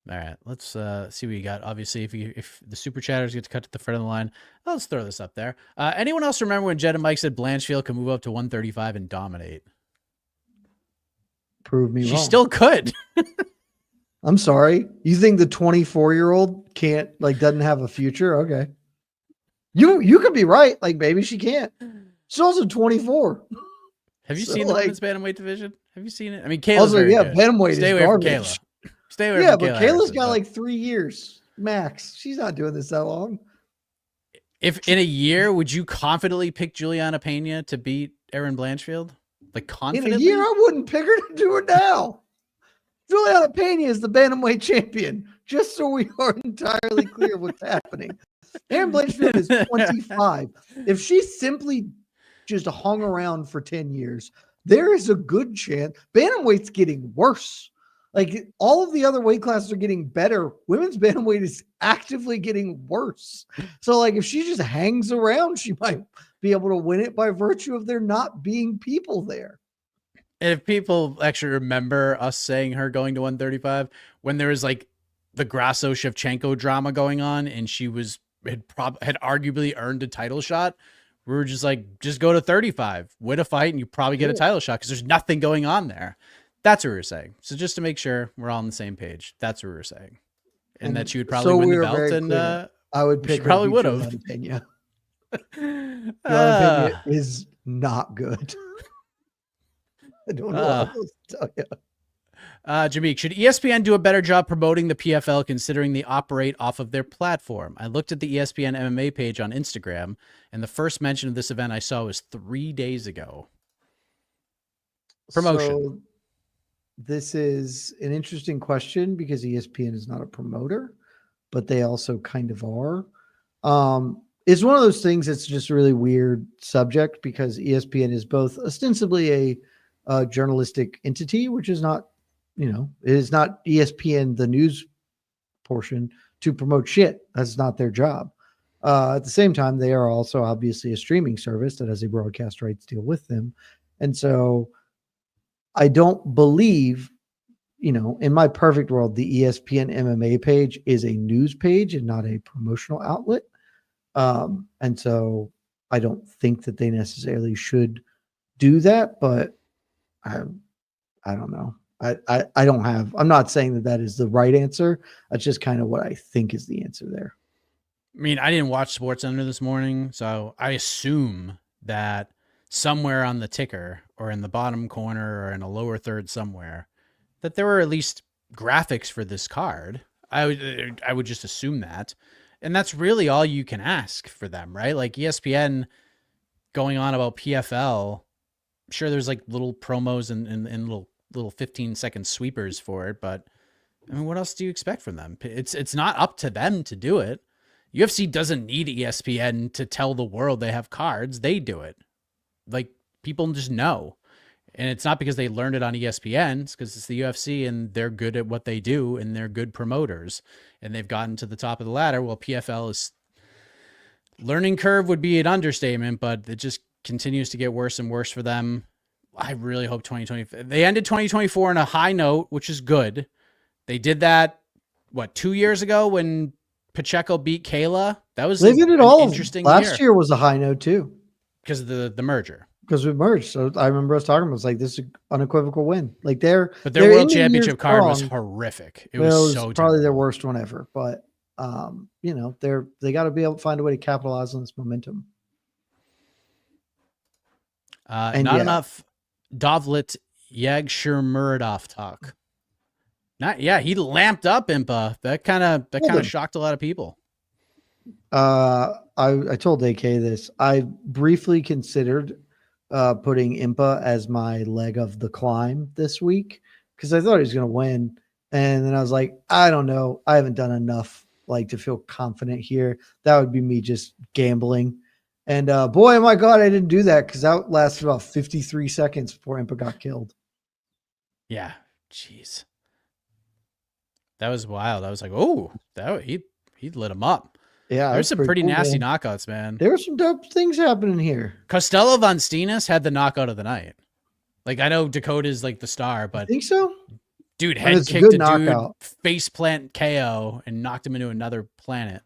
All right, let's see what you got. Obviously, if the super chatters get to cut to the front of the line, let's throw this up there. Anyone else remember when Jed and Mike said Blanchfield can move up to 135 and dominate? Prove me wrong. She still could. I'm sorry. You think the 24-year-old can't, doesn't have a future? Okay. You could be right. Like, maybe she can't. She's also 24. Have you seen the women's bantamweight division? Have you seen it? I mean, Kayla's also, very yeah, good. bantamweight Stay is away garbage. from Kayla. Stay away yeah, from but Kayla Kayla's Harrison, got 3 years max. She's not doing this that long. If in a year, would you confidently pick Juliana Pena to beat Erin Blanchfield? Like, confidently? In a year, I wouldn't pick her to do it now. Juliana Pena is the bantamweight champion, just so we are entirely clear of what's happening. Erin Blanchfield is 25. If she simply just hung around for 10 years, there is a good chance. Bantamweight's getting worse. Like, all of the other weight classes are getting better. Women's bantamweight is actively getting worse. So, if she just hangs around, she might be able to win it by virtue of there not being people there. And if people actually remember us saying her going to 135, when there was the Grasso Shevchenko drama going on, and she had arguably earned a title shot, we were just go to 35, win a fight, and you probably get a title shot because there's nothing going on there. That's what we were saying. So just to make sure we're all on the same page, that's what we were saying. And that she would probably win the belt, and I would pick she probably would have. Pena. Pena is not good. I don't know what else to tell you. Jameek, should ESPN do a better job promoting the PFL considering they operate off of their platform? I looked at the ESPN MMA page on Instagram, and the first mention of this event I saw was 3 days ago. Promotion. So this is an interesting question because ESPN is not a promoter, but they also kind of are. It's one of those things that's just a really weird subject because ESPN is both ostensibly a journalistic entity, which is not, it is not ESPN, the news portion, to promote shit. That's not their job. At the same time, they are also obviously a streaming service that has a broadcast rights deal with them. And so I don't believe, in my perfect world, the ESPN MMA page is a news page and not a promotional outlet. And so I don't think that they necessarily should do that, but I don't know. I don't have. I'm not saying that that is the right answer. That's just kind of what I think is the answer there. I mean, I didn't watch SportsCenter this morning, so I assume that somewhere on the ticker or in the bottom corner or in a lower third somewhere, that there were at least graphics for this card. I would just assume that. And that's really all you can ask for them, right? Like ESPN going on about PFL. Sure, there's like little promos and little 15-second sweepers for it, but I mean, what else do you expect from them? It's not up to them to do it. UFC doesn't need ESPN to tell the world they have cards. They do it. Like, people just know. And it's not because they learned it on ESPN. It's because it's the UFC and they're good at what they do and they're good promoters. And they've gotten to the top of the ladder. Well, PFL is learning curve would be an understatement, but it just continues to get worse and worse for them. I really hope 2020. They ended 2024 on a high note, which is good. They did that, 2 years ago when Pacheco beat Kayla? That was an interesting year. Last year was a high note too. Because of the merger. Because we merged. So I remember us talking about, it's like, this is an unequivocal win. Like their world championship card was horrific. It was so probably terrible. their worst one ever. But they got to be able to find a way to capitalize on this momentum. Enough Dovlet Yagshurmuradov talk. He lamped up Impa. That kind of shocked a lot of people. I told AK this. I briefly considered putting Impa as my leg of the climb this week because I thought he was going to win, and then I was like, I don't know. I haven't done enough to feel confident here. That would be me just gambling. And boy, oh my God, I didn't do that because that lasted about 53 seconds before Impa got killed. Yeah, jeez. That was wild. I was like, oh, he lit him up. Yeah, there's some pretty cool, nasty man. knockouts, man. There were some dope things happening here. Costello Von Steenis had the knockout of the night. Like, I know Dakota's like the star, but I think so. Dude, head kicked a knockout. Dude, face plant KO, and knocked him into another planet.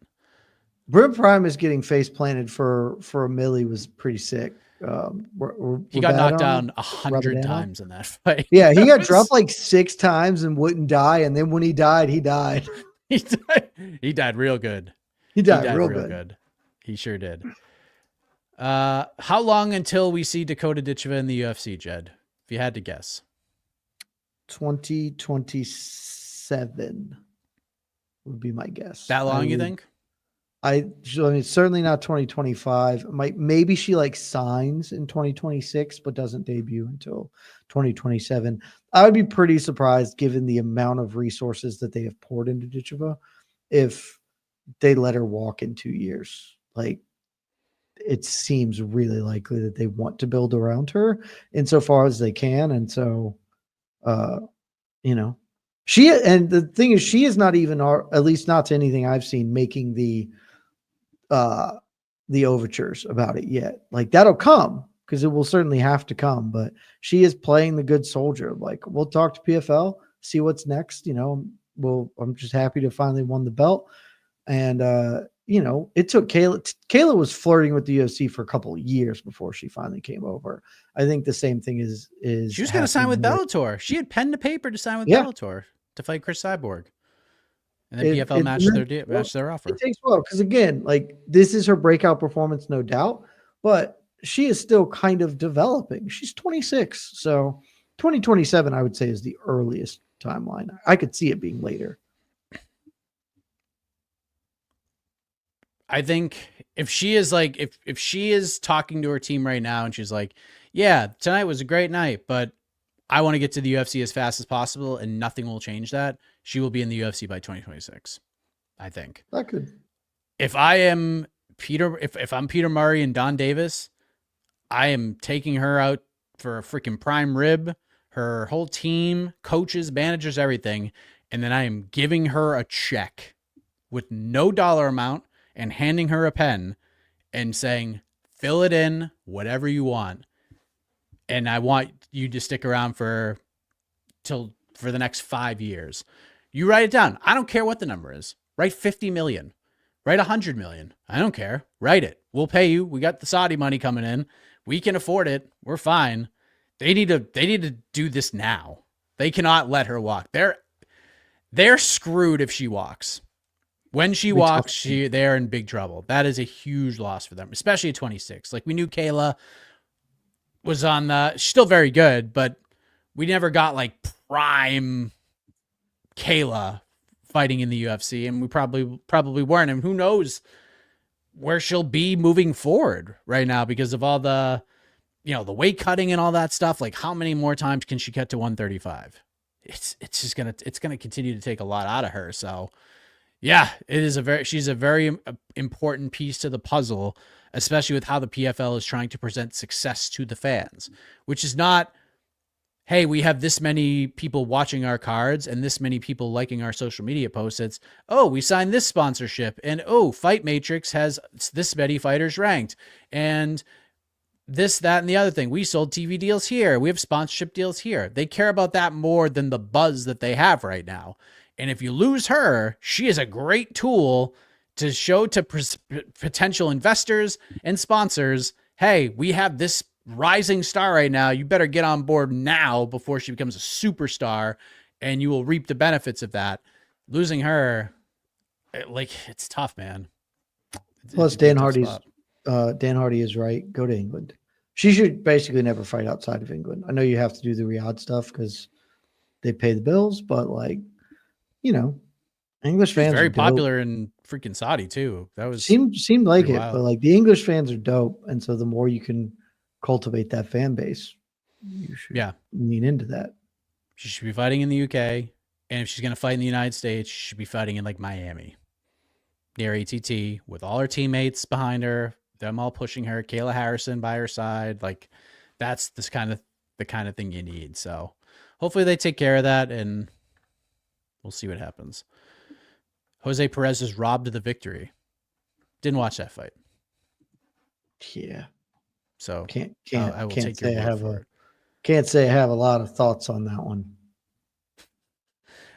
Brim Primus getting face planted for a milli was pretty sick. He got knocked down 100 times in that fight. Yeah, he got dropped like 6 times and wouldn't die. And then when he died, he died. He died real good. He died real good. He sure did. How long until we see Dakota Ditcheva in the UFC, Jed? If you had to guess. 2027 would be my guess. That long, you think? I mean, certainly not 2025. Maybe she signs in 2026, but doesn't debut until 2027. I would be pretty surprised given the amount of resources that they have poured into Ditcheva if they let her walk in 2 years. It seems really likely that they want to build around her insofar as they can. And so, and the thing is, she is not even, at least not to anything I've seen, making the overtures about it yet. That'll come because it will certainly have to come, but she is playing the good soldier. We'll talk to PFL, see what's next. I'm just happy to finally won the belt. And, it took Kayla was flirting with the UFC for a couple of years before she finally came over. I think the same thing is she was going to sign with Bellator. She had pen to paper to sign with Bellator to fight Chris Cyborg. And then PFL matched their offer. It takes a while because, again, this is her breakout performance, no doubt, but she is still kind of developing. She's 26. So 2027, I would say, is the earliest timeline. I could see it being later. I think if she is if she is talking to her team right now and she's like, yeah, tonight was a great night, but I want to get to the UFC as fast as possible and nothing will change that, she will be in the UFC by 2026. I think. That could. If I am Peter, if I'm Peter Murray and Don Davis, I am taking her out for a freaking prime rib, her whole team, coaches, managers, everything. And then I am giving her a check with no dollar amount and handing her a pen and saying, fill it in, whatever you want. And I want you to stick around for the next 5 years. You write it down. I don't care what the number is. Write 50 million. Write 100 million. I don't care. Write it. We'll pay you. We got the Saudi money coming in. We can afford it. We're fine. They need to do this now. They cannot let her walk. They're screwed if she walks. When she walks, they're in big trouble. That is a huge loss for them, especially at 26. Like, we knew Kayla was on she's still very good, but we never got like prime Kayla fighting in the UFC, and we probably weren't. And who knows where she'll be moving forward right now because of all the, the weight cutting and all that stuff. Like, how many more times can she cut to 135? It's gonna continue to take a lot out of her. So yeah, she's a very important piece to the puzzle, especially with how the PFL is trying to present success to the fans, which is not, hey, we have this many people watching our cards and this many people liking our social media posts. It's, oh, we signed this sponsorship, and oh, Fight Matrix has this many fighters ranked, and this, that, and the other thing. We sold TV deals here. We have sponsorship deals here. They care about that more than the buzz that they have right now. And if you lose her, she is a great tool to show to potential investors and sponsors, hey, we have this rising star right now. You better get on board now before she becomes a superstar, and you will reap the benefits of that. Losing her, it's tough, man. Plus, Dan Hardy is right. Go to England. She should basically never fight outside of England. I know you have to do the Riyadh stuff because they pay the bills, but English fans very are popular in freaking Saudi too. That was seemed like it, wild. But the English fans are dope, and so the more you can cultivate that fan base, you should lean into that. She should be fighting in the UK, and if she's gonna fight in the United States, she should be fighting in like Miami, near ATT, with all her teammates behind her, them all pushing her, Kayla Harrison by her side. Like, that's the kind of thing you need. So hopefully they take care of that, and we'll see what happens. Jose Perez is robbed of the victory. Didn't watch that fight. Yeah. So I will take your word for it. Can't say I have a lot of thoughts on that one.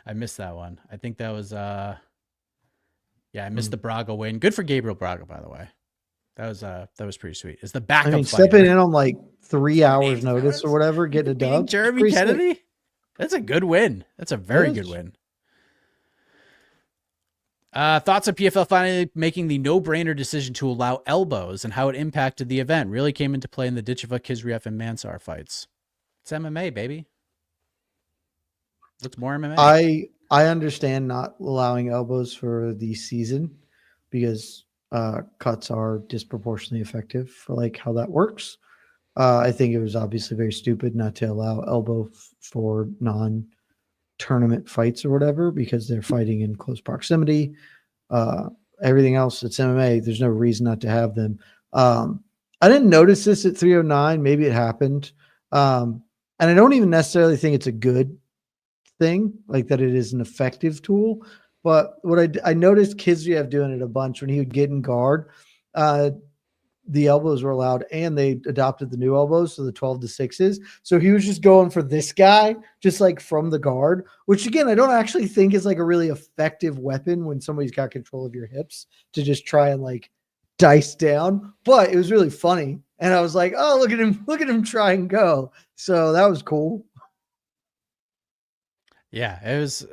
I missed that one. I think that was I missed the Braga win. Good for Gabriel Braga, by the way. That was pretty sweet. It's the backup stepping in on like 3 hours notice or whatever, getting a dub. Jeremy Kennedy? Sick. That's a good win. That's a very good win. Thoughts on PFL finally making the no-brainer decision to allow elbows and how it impacted the event. Really came into play in the Ditcheva, Kizriev, and Mansar fights. It's MMA, baby. Looks more MMA. I understand not allowing elbows for the season because cuts are disproportionately effective for like how that works. I think it was obviously very stupid not to allow elbow for non-tournament fights or whatever because they're fighting in close proximity. Everything else, it's MMA. There's no reason not to have them. I didn't notice this at 309. Maybe it happened. And I don't even necessarily think it's a good thing, like that it is an effective tool. But what I noticed Kizriev doing it a bunch when he would get in guard, the elbows were allowed, and they adopted the new elbows, so the 12-6s. So he was just going for this guy, just like from the guard, which again, I don't actually think is like a really effective weapon when somebody's got control of your hips to just try and like dice down. But it was really funny. And I was like, oh, look at him try and go. So that was cool. Yeah, it was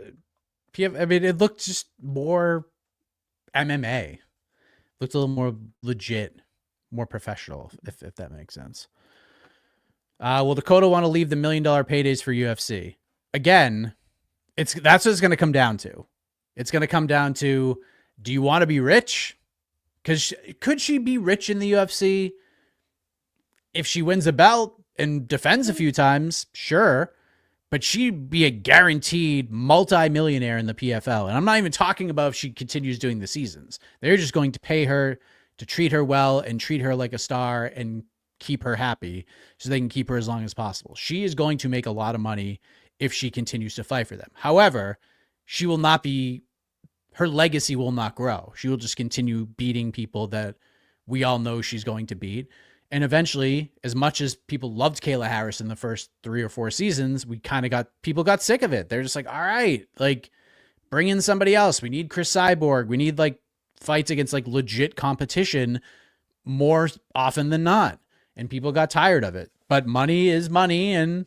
I mean, it looked just more MMA. Looked a little more legit, more professional, if that makes sense. Will Dakota want to leave the $1 million paydays for UFC? Again, that's what it's going to come down to. It's going to come down to, do you want to be rich? Because could she be rich in the UFC if she wins a belt and defends a few times? Sure. But she'd be a guaranteed multi-millionaire in the PFL. And I'm not even talking about if she continues doing the seasons. They're just going to pay her to treat her well and treat her like a star and keep her happy so they can keep her as long as possible. She is going to make a lot of money if she continues to fight for them. However, she will not be, her legacy will not grow. She will just continue beating people that we all know she's going to beat. And eventually, as much as people loved Kayla Harris in the first 3 or 4 seasons, people got sick of it. They're just like, all right, like, bring in somebody else. We need Chris Cyborg. We need like fights against like legit competition more often than not. and people got tired of it. But money is money, and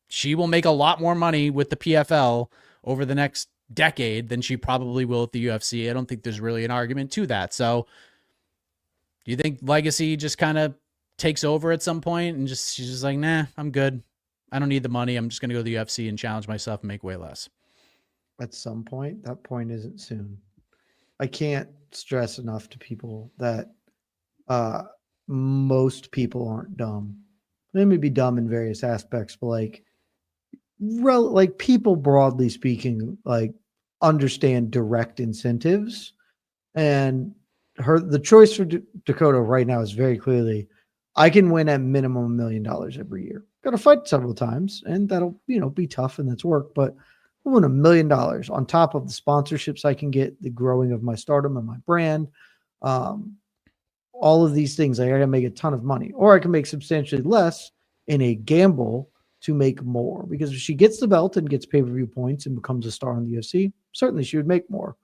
she will make a lot more money with the PFL over the next decade than she probably will at the UFC. I don't think there's really an argument to that. So do you think Legacy just kind of takes over at some point and she's just like, nah, I'm good. I don't need the money. I'm just going to go to the UFC and challenge myself and make way less. At some point, that point isn't soon. I can't stress enough to people that most people aren't dumb. They may be dumb in various aspects, but like people broadly speaking, like understand direct incentives. And the choice for Dakota right now is very clearly, I can win at minimum $1 million every year. Got to fight several times, and that'll be tough and that's work, but I win $1 million on top of the sponsorships I can get, the growing of my stardom and my brand. All of these things, I gotta make a ton of money, or I can make substantially less in a gamble to make more. Because if she gets the belt and gets pay-per-view points and becomes a star in the UFC, certainly she would make more.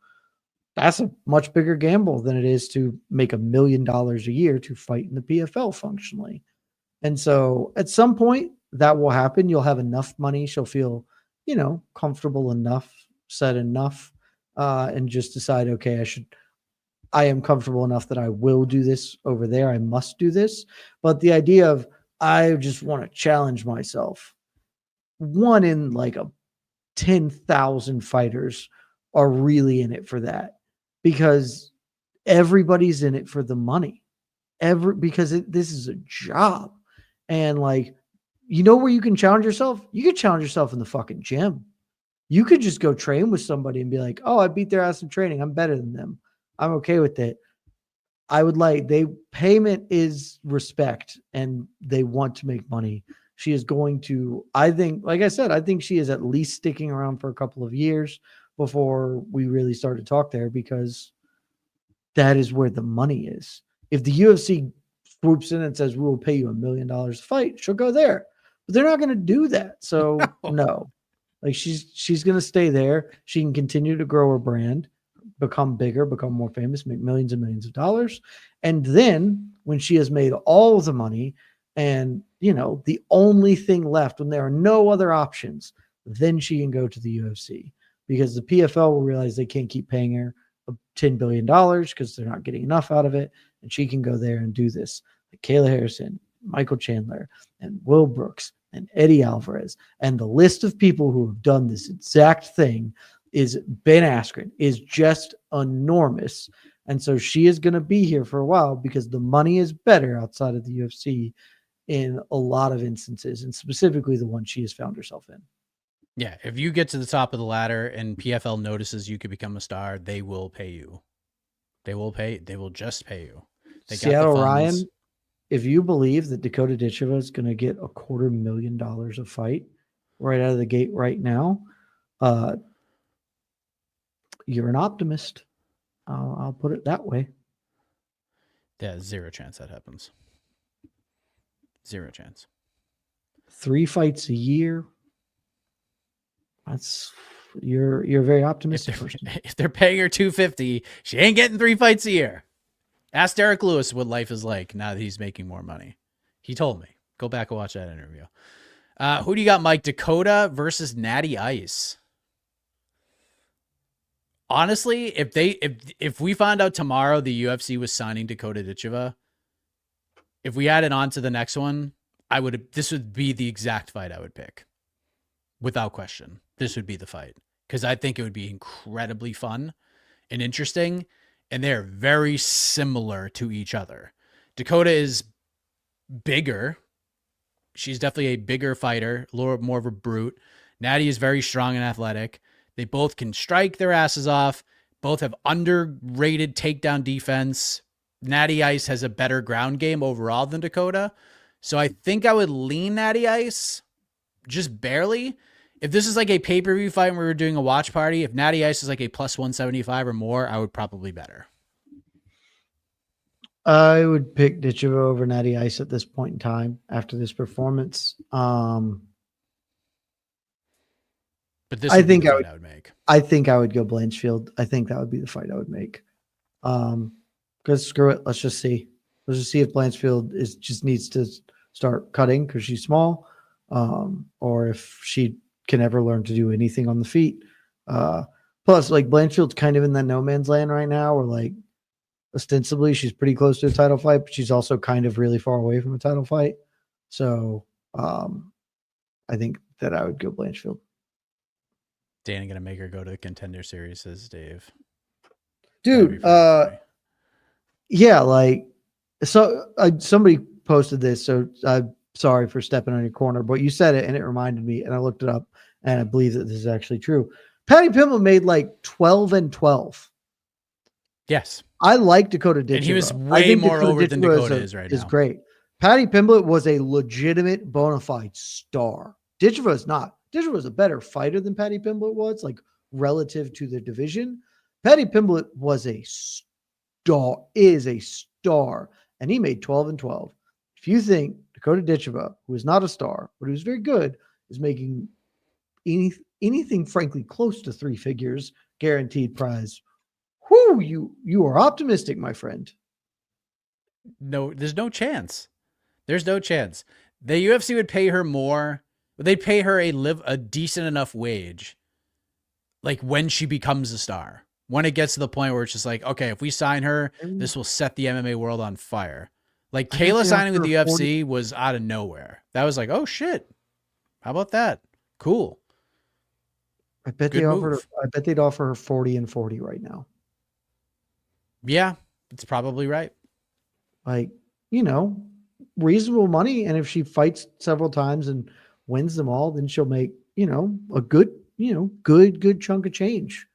That's a much bigger gamble than it is to make $1 million a year to fight in the PFL functionally. And so at some point that will happen. You'll have enough money. She'll feel, comfortable enough, set enough, and just decide, okay, I am comfortable enough that I will do this over there. I must do this. But the idea of, I just want to challenge myself. One in like 10,000 fighters are really in it for that, because everybody's in it for the money. Because this is a job. And where you can challenge yourself? You could challenge yourself in the fucking gym. You could just go train with somebody and be like, oh, I beat their ass in training. I'm better than them. I'm okay with it. Payment is respect, and they want to make money. She is going to, I think, like I said, I think she is at least sticking around for a couple of years before we really start to talk there, because that is where the money is. If the UFC swoops in and says, we will pay you $1 million to fight, she'll go there. But they're not going to do that. So no. She's going to stay there. She can continue to grow her brand, become bigger, become more famous, make millions and millions of dollars. And then when she has made all of the money and, the only thing left, when there are no other options, then she can go to the UFC, because the PFL will realize they can't keep paying her $10 billion because they're not getting enough out of it. And she can go there and do this. Like Kayla Harrison, Michael Chandler, and Will Brooks, and Eddie Alvarez. And the list of people who have done this exact thing is Ben Askren is just enormous. And so she is going to be here for a while because the money is better outside of the UFC in a lot of instances, and specifically the one she has found herself in. Yeah, if you get to the top of the ladder and PFL notices you could become a star, they will pay you. They will just pay you. Seattle Ryan, if you believe that Dakota Ditcheva is going to get $250,000 a fight right out of the gate right now, you're an optimist. I'll put it that way. Yeah, zero chance that happens. Zero chance. 3 fights a year. You're very optimistic. If they're paying her $250, she ain't getting 3 fights a year. Ask Derek Lewis what life is like now that he's making more money. He told me. Go back and watch that interview. Who do you got, Mike? Dakota versus Natty Ice. Honestly, if we found out tomorrow the UFC was signing Dakota Ditcheva, if we added on to the next one, this would be the exact fight I would pick. Without question. This would be the fight, because I think it would be incredibly fun and interesting, and they're very similar to each other. Dakota is bigger. She's definitely a bigger fighter, a little more of a brute. Natty is very strong and athletic. They both can strike their asses off. Both have underrated takedown defense. Natty Ice has a better ground game overall than Dakota. So I think I would lean Natty Ice, just barely. If this is like a pay-per-view fight and we were doing a watch party, if Natty Ice is like a plus 175 or more, I would probably bet her. I would pick Ditcheva over Natty Ice at this point in time after this performance. But this I think I would make. I think I would go Blanchfield. I think that would be the fight I would make. Because screw it, let's just see. Let's just see if Blanchfield just needs to start cutting because she's small, or if she can ever learn to do anything on the feet. Plus, like Blanchfield's kind of in that no man's land right now, where like ostensibly she's pretty close to a title fight, but she's also kind of really far away from a title fight. So I think that I would go Blanchfield. Danny gonna make her go to the Contender Series, says Dave. Dude, yeah, like so somebody posted this, so I'm sorry for stepping on your corner, but you said it and it reminded me, and I looked it up, and I believe that this is actually true. Patty Pimblett made like 12-12. Yes. I like Dakota Ditcheva. And he was way more over than Dakota is right now. Is great. Patty Pimblett was a legitimate bona fide star. Ditcheva is not. Ditcheva was a better fighter than Patty Pimblett was, like relative to the division. Patty Pimblett was a star, is a star, and he made 12-12. If you think Dakota Ditcheva, who is not a star, but who's very good, is making anything frankly close to 3 figures guaranteed prize, whoo, you are optimistic, my friend. No, there's no chance. There's no chance. The UFC would pay her more. They'd pay her a decent enough wage, like when she becomes a star. When it gets to the point where it's just like, okay, if we sign her, this will set the MMA world on fire. Like Kayla signing with the UFC was out of nowhere. That was like, oh shit, how about that? Cool. I bet they'd offer her 40 and 40 right now. Yeah, it's probably right. Like, reasonable money. And if she fights several times and wins them all, then she'll make, a good chunk of change.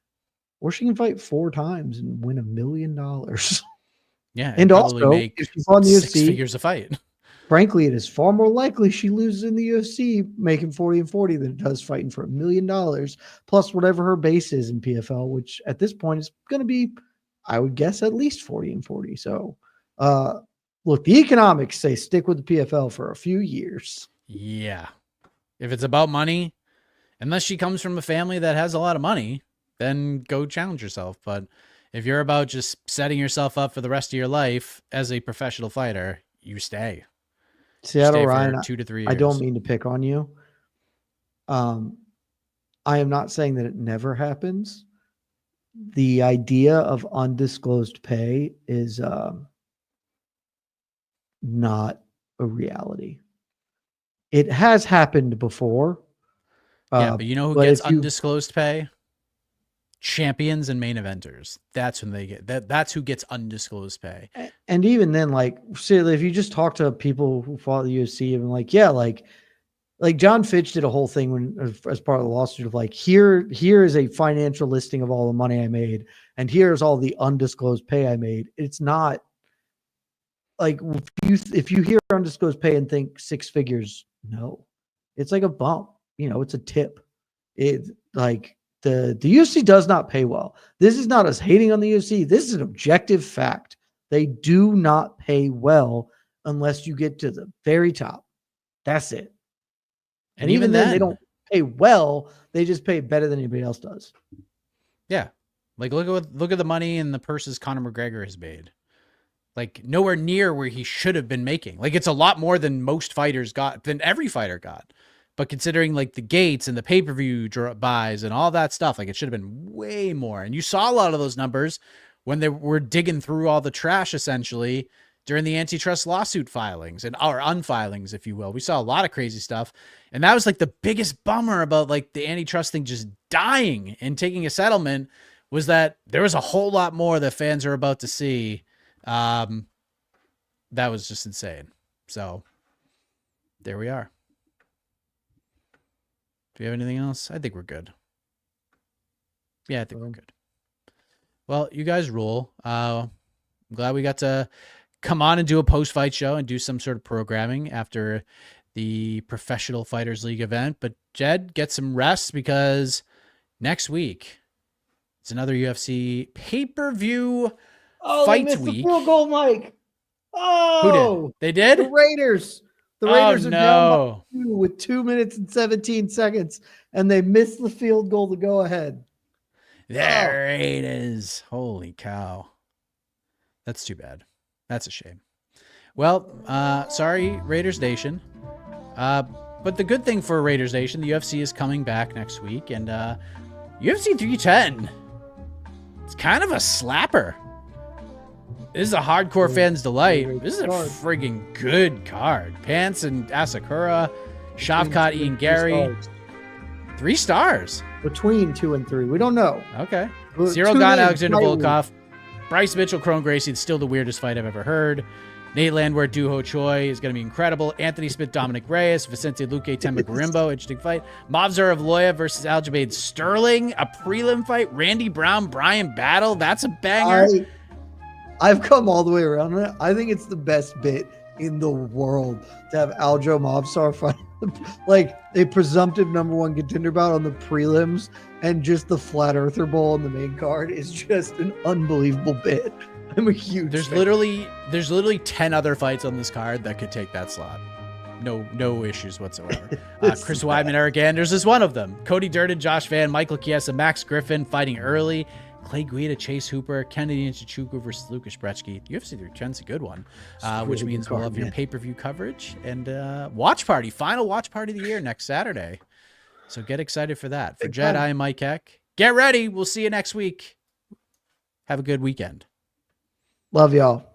Or she can fight 4 times and win $1 million. Yeah. And also, make if she's on the 6 UFC, figures a fight. Frankly, it is far more likely she loses in the UFC making 40 and 40 than it does fighting for $1 million plus whatever her base is in PFL, which at this point is going to be, I would guess, at least 40 and 40. So, look, the economics say stick with the PFL for a few years. Yeah. If it's about money, unless she comes from a family that has a lot of money, then go challenge yourself. But if you're about just setting yourself up for the rest of your life as a professional fighter, you stay. Seattle Ryan, 2 to 3 years. I don't mean to pick on you. I am not saying that it never happens. The idea of undisclosed pay is not a reality. It has happened before. Yeah, but you know who gets undisclosed pay? Champions and main eventers. That's when they get that. That's who gets undisclosed pay. And even then, like, say if you just talk to people who follow the UFC and like, yeah, like John Fitch did a whole thing when as part of the lawsuit of like, here is a financial listing of all the money I made, and here's all the undisclosed pay I made. It's not like if you hear undisclosed pay and think 6 figures, no, it's like a bump. It's a tip. It like. The UFC does not pay well. This is not us hating on the UFC. This is an objective fact. They do not pay well unless you get to the very top. That's it. And even then, they don't pay well. They just pay better than anybody else does. Yeah. Like look at the money and the purses Conor McGregor has made. Like nowhere near where he should have been making. Like it's a lot more than most fighters got, than every fighter got. But considering like the gates and the pay-per-view buys and all that stuff, like it should have been way more. And you saw a lot of those numbers when they were digging through all the trash essentially during the antitrust lawsuit filings and or unfilings, if you will. We saw a lot of crazy stuff. And that was like the biggest bummer about like the antitrust thing just dying and taking a settlement was that there was a whole lot more that fans are about to see. That was just insane. So there we are. Do you have anything else? I think we're good. Yeah, I think we're good. Well, you guys rule. I'm glad we got to come on and do a post-fight show and do some sort of programming after the Professional Fighters League event. But Jed, get some rest because next week it's another UFC pay-per-view fight missed week. The field goal, Mike. Oh, who did? They did? The Raiders. The Raiders are down by 2 with 2 minutes and 17 seconds, and they missed the field goal to go ahead. There it is. Holy cow. That's too bad. That's a shame. Well, sorry, Raiders Nation. But the good thing for Raiders Nation, the UFC is coming back next week, and UFC 310. It's kind of a slapper. This is a hardcore fan's delight. This is a friggin' good card. Pants and Asakura, Shavkat, Ian Gary. 3 stars. Between 2 and 3. We don't know. Okay. Cyril Gane, Alexander Volkov. Bryce Mitchell, Kron Gracie. It's still the weirdest fight I've ever heard. Nate Landwehr, Duho Choi is going to be incredible. Anthony Smith, Dominic Reyes, Vicente Luque, Temba Garimbo, interesting fight. Movzar of Loya versus Aljamaid Sterling, a prelim fight. Randy Brown, Brian Battle, that's a banger. I've come all the way around on it. I think it's the best bit in the world to have Aljo Movsar fight like a presumptive #1 contender bout on the prelims, and just the Flat Earther Bowl on the main card is just an unbelievable bit. I'm a huge There's fan. literally 10 other fights on this card that could take that slot. No issues whatsoever. Chris Weidman, Eric Anders is one of them. Cody Durden, Josh Van, Michael Chiesa, Max Griffin fighting early. Clay Guida, Chase Hooper, Kennedy Nzechukwu versus Lucas Brechke. UFC 310's a good one, which means we'll have your pay-per-view coverage and watch party, final watch party of the year next Saturday. So get excited for that. For Jed, I am Mike Heck. Get ready. We'll see you next week. Have a good weekend. Love y'all.